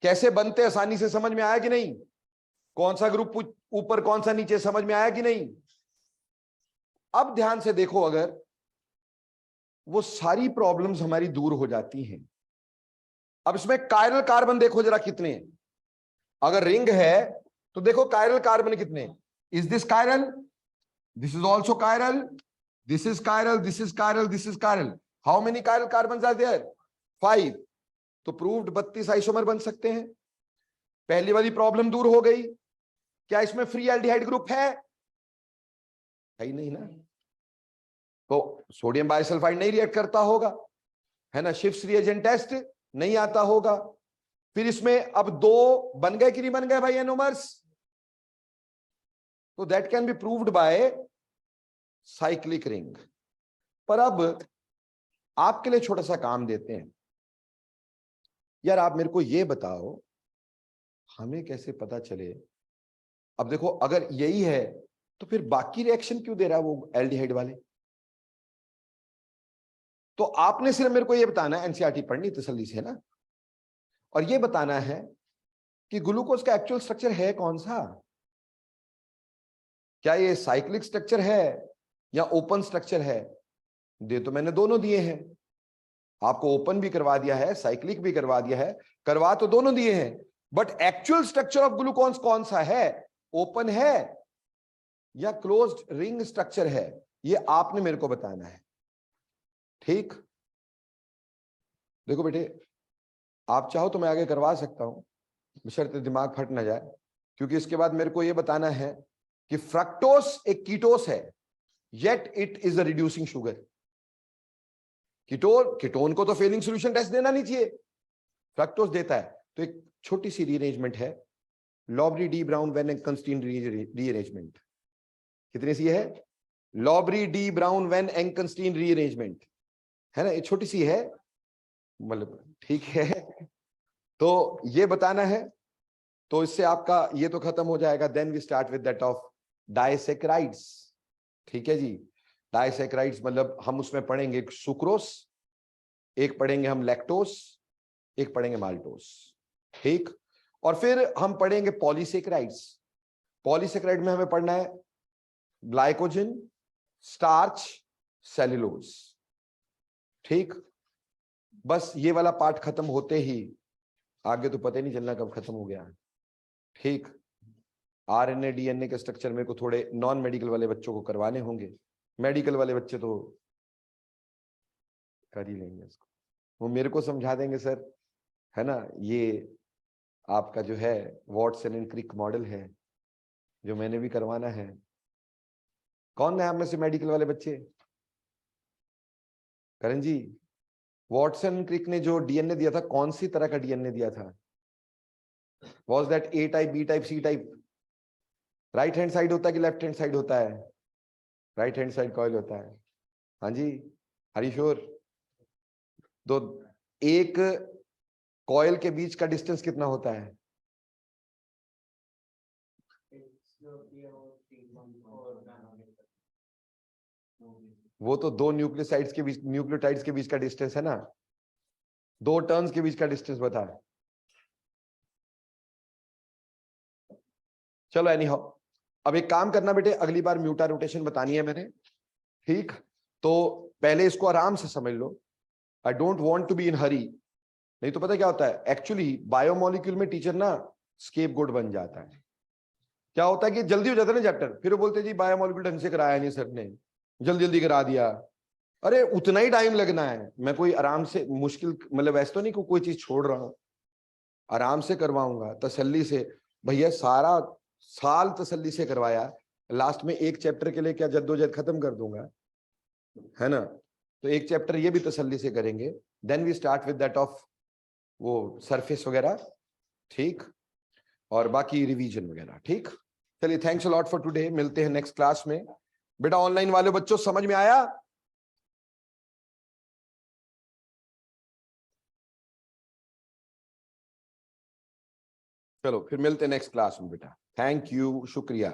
कैसे बनते आसानी से समझ में आया कि नहीं, कौन सा ग्रुप ऊपर कौन सा नीचे समझ में आया कि नहीं। अब ध्यान से देखो, अगर वो सारी प्रॉब्लम्स हमारी दूर हो जाती हैं। अब इसमें कायरल कार्बन देखो जरा कितने, अगर रिंग है तो देखो कायरल कार्बन कितने, is this chiral, this is also chiral, this is chiral, this is chiral, this is chiral. How many chiral carbon are there, 5। तो प्रूव्ड 32 आइसोमर बन सकते हैं। पहली वाली प्रॉब्लम दूर हो गई। क्या इसमें फ्री एल्डिहाइड ग्रुप है ही नहीं ना, तो सोडियम बाइसल्फाइड नहीं रिएक्ट करता होगा, है ना, शिफ्ट रिएजेंट टेस्ट नहीं आता होगा। फिर इसमें अब 2 बन गए कि नहीं बन गए भाई एनोमर्स, तो that can be proved by cyclic ring. पर अब आपके लिए छोटा सा काम देते हैं, यार आप मेरे को ये बताओ हमें कैसे पता चले। अब देखो अगर यही है तो फिर बाकी रिएक्शन क्यों दे रहा है वो एल्डिहाइड वाले। तो आपने सिर्फ मेरे को ये बताना है, एनसीईआरटी पढ़नी तसल्ली से, है ना, और ये बताना है कि ग्लूकोज का एक्चुअल स्ट्रक्चर है कौन सा, क्या ये साइक्लिक स्ट्रक्चर है या ओपन स्ट्रक्चर है। दे तो मैंने दोनों दिए हैं, आपको ओपन भी करवा दिया है, साइक्लिक भी करवा दिया है, करवा तो दोनों दिए हैं, but actual structure of glucose कौन सा है, ओपन है या क्लोज्ड रिंग स्ट्रक्चर है, ये आपने मेरे को बताना है। ठीक, देखो बेटे, आप चाहो तो मैं आगे करवा सकता हूं, बशर्ते दिमाग फट ना जाए, क्योंकि इसके बाद मेरे को यह बताना है कि फ्रक्टोस एक कीटोस है, yet it is a reducing sugar. Ketone को तो फेलिंग सॉल्यूशन टेस्ट देना नहीं चाहिए, फ्रक्टोस देता है। तो एक छोटी सी रीअरेंजमेंट है, लॉबरी डी ब्राउन वेन एंकनस्टीन रीअरेंजमेंट। कितने सी है, लॉबरी डी ब्राउन वेन एंकनस्टीन रीअरेंजमेंट, है ना, ये छोटी सी है, मतलब ठीक है। तो ये बताना है, तो इससे आपका ये तो खत्म हो जाएगा। Then we start with that of disaccharides. ठीक है जी, डाइसैकेराइड्स मतलब हम उसमें पढ़ेंगे सुक्रोस, एक पढ़ेंगे हम लैक्टोस, एक पढ़ेंगे माल्टोस। ठीक, और फिर हम पढ़ेंगे पॉलीसेकेराइड्स। पॉलीसेकेराइड में हमें पढ़ना है ग्लाइकोजन, स्टार्च, सेल्यूलोज। ठीक, बस ये वाला पार्ट खत्म होते ही आगे तो पता ही नहीं चलना कब खत्म हो गया। ठीक, आरएनए डीएनए के स्ट्रक्चर मेरे को थोड़े नॉन मेडिकल वाले बच्चों को करवाने होंगे, मेडिकल वाले बच्चे तो कर ही लेंगे इसको, वो मेरे को समझा देंगे सर, है ना। ये आपका जो है वॉटसन एंड क्रिक मॉडल है जो मैंने भी करवाना है। कौन है आप में से मेडिकल वाले बच्चे, करण जी, वॉटसन क्रिक ने जो डीएनए दिया था कौन सी तरह का डीएनए दिया था, was that A type, B type, C type. Right hand side होता है कि लेफ्ट हैंड साइड होता है, राइट हैंड साइड कॉइल होता है। हाँ जी, आर यू श्योर। तो एक कॉइल के बीच का डिस्टेंस कितना होता है, वो तो 2 न्यूक्लियोसाइड्स के बीच, न्यूक्लियोटाइड्स के बीच का डिस्टेंस है ना, 2 टर्न्स के बीच का डिस्टेंस बता। चलो एनी हाउ, अब एक काम करना बेटे, अगली बार म्यूटा रोटेशन बतानी है मैंने। ठीक, तो पहले इसको आराम से समझ लो, I don't want to be in hurry. नहीं तो पता क्या होता है, एक्चुअली बायोमोलिक्यूल में टीचर ना स्केपगोट बन जाता है। क्या होता है कि जल्दी हो जाता है ना चैप्टर, फिर वो बोलते जी बायोमोलिक्यूल ढंग से कराया नहीं सर ने, जल्दी जल्दी करा दिया। अरे उतना ही टाइम लगना है, मैं कोई आराम से मुश्किल मतलब ऐसा तो नहीं कोई चीज छोड़ रहा हूं, आराम से करवाऊंगा तसल्ली से। भैया सारा साल तसल्ली से करवाया, लास्ट में एक चैप्टर के लिए क्या जद्दोजहद खत्म कर दूंगा। है ना। तो एक चैप्टर ये भी तसल्ली से करेंगे, then we start with that of वो सरफेस वगैरह, ठीक, और बाकी रिवीजन वगैरह, ठीक। चलिए, thanks a lot for today, मिलते हैं नेक्स्ट क्लास में। बेटा ऑनलाइन वाले बच्चों समझ में आया? चलो फिर मिलते हैं नेक्स्ट क्लास में बेटा। थैंक यू, शुक्रिया।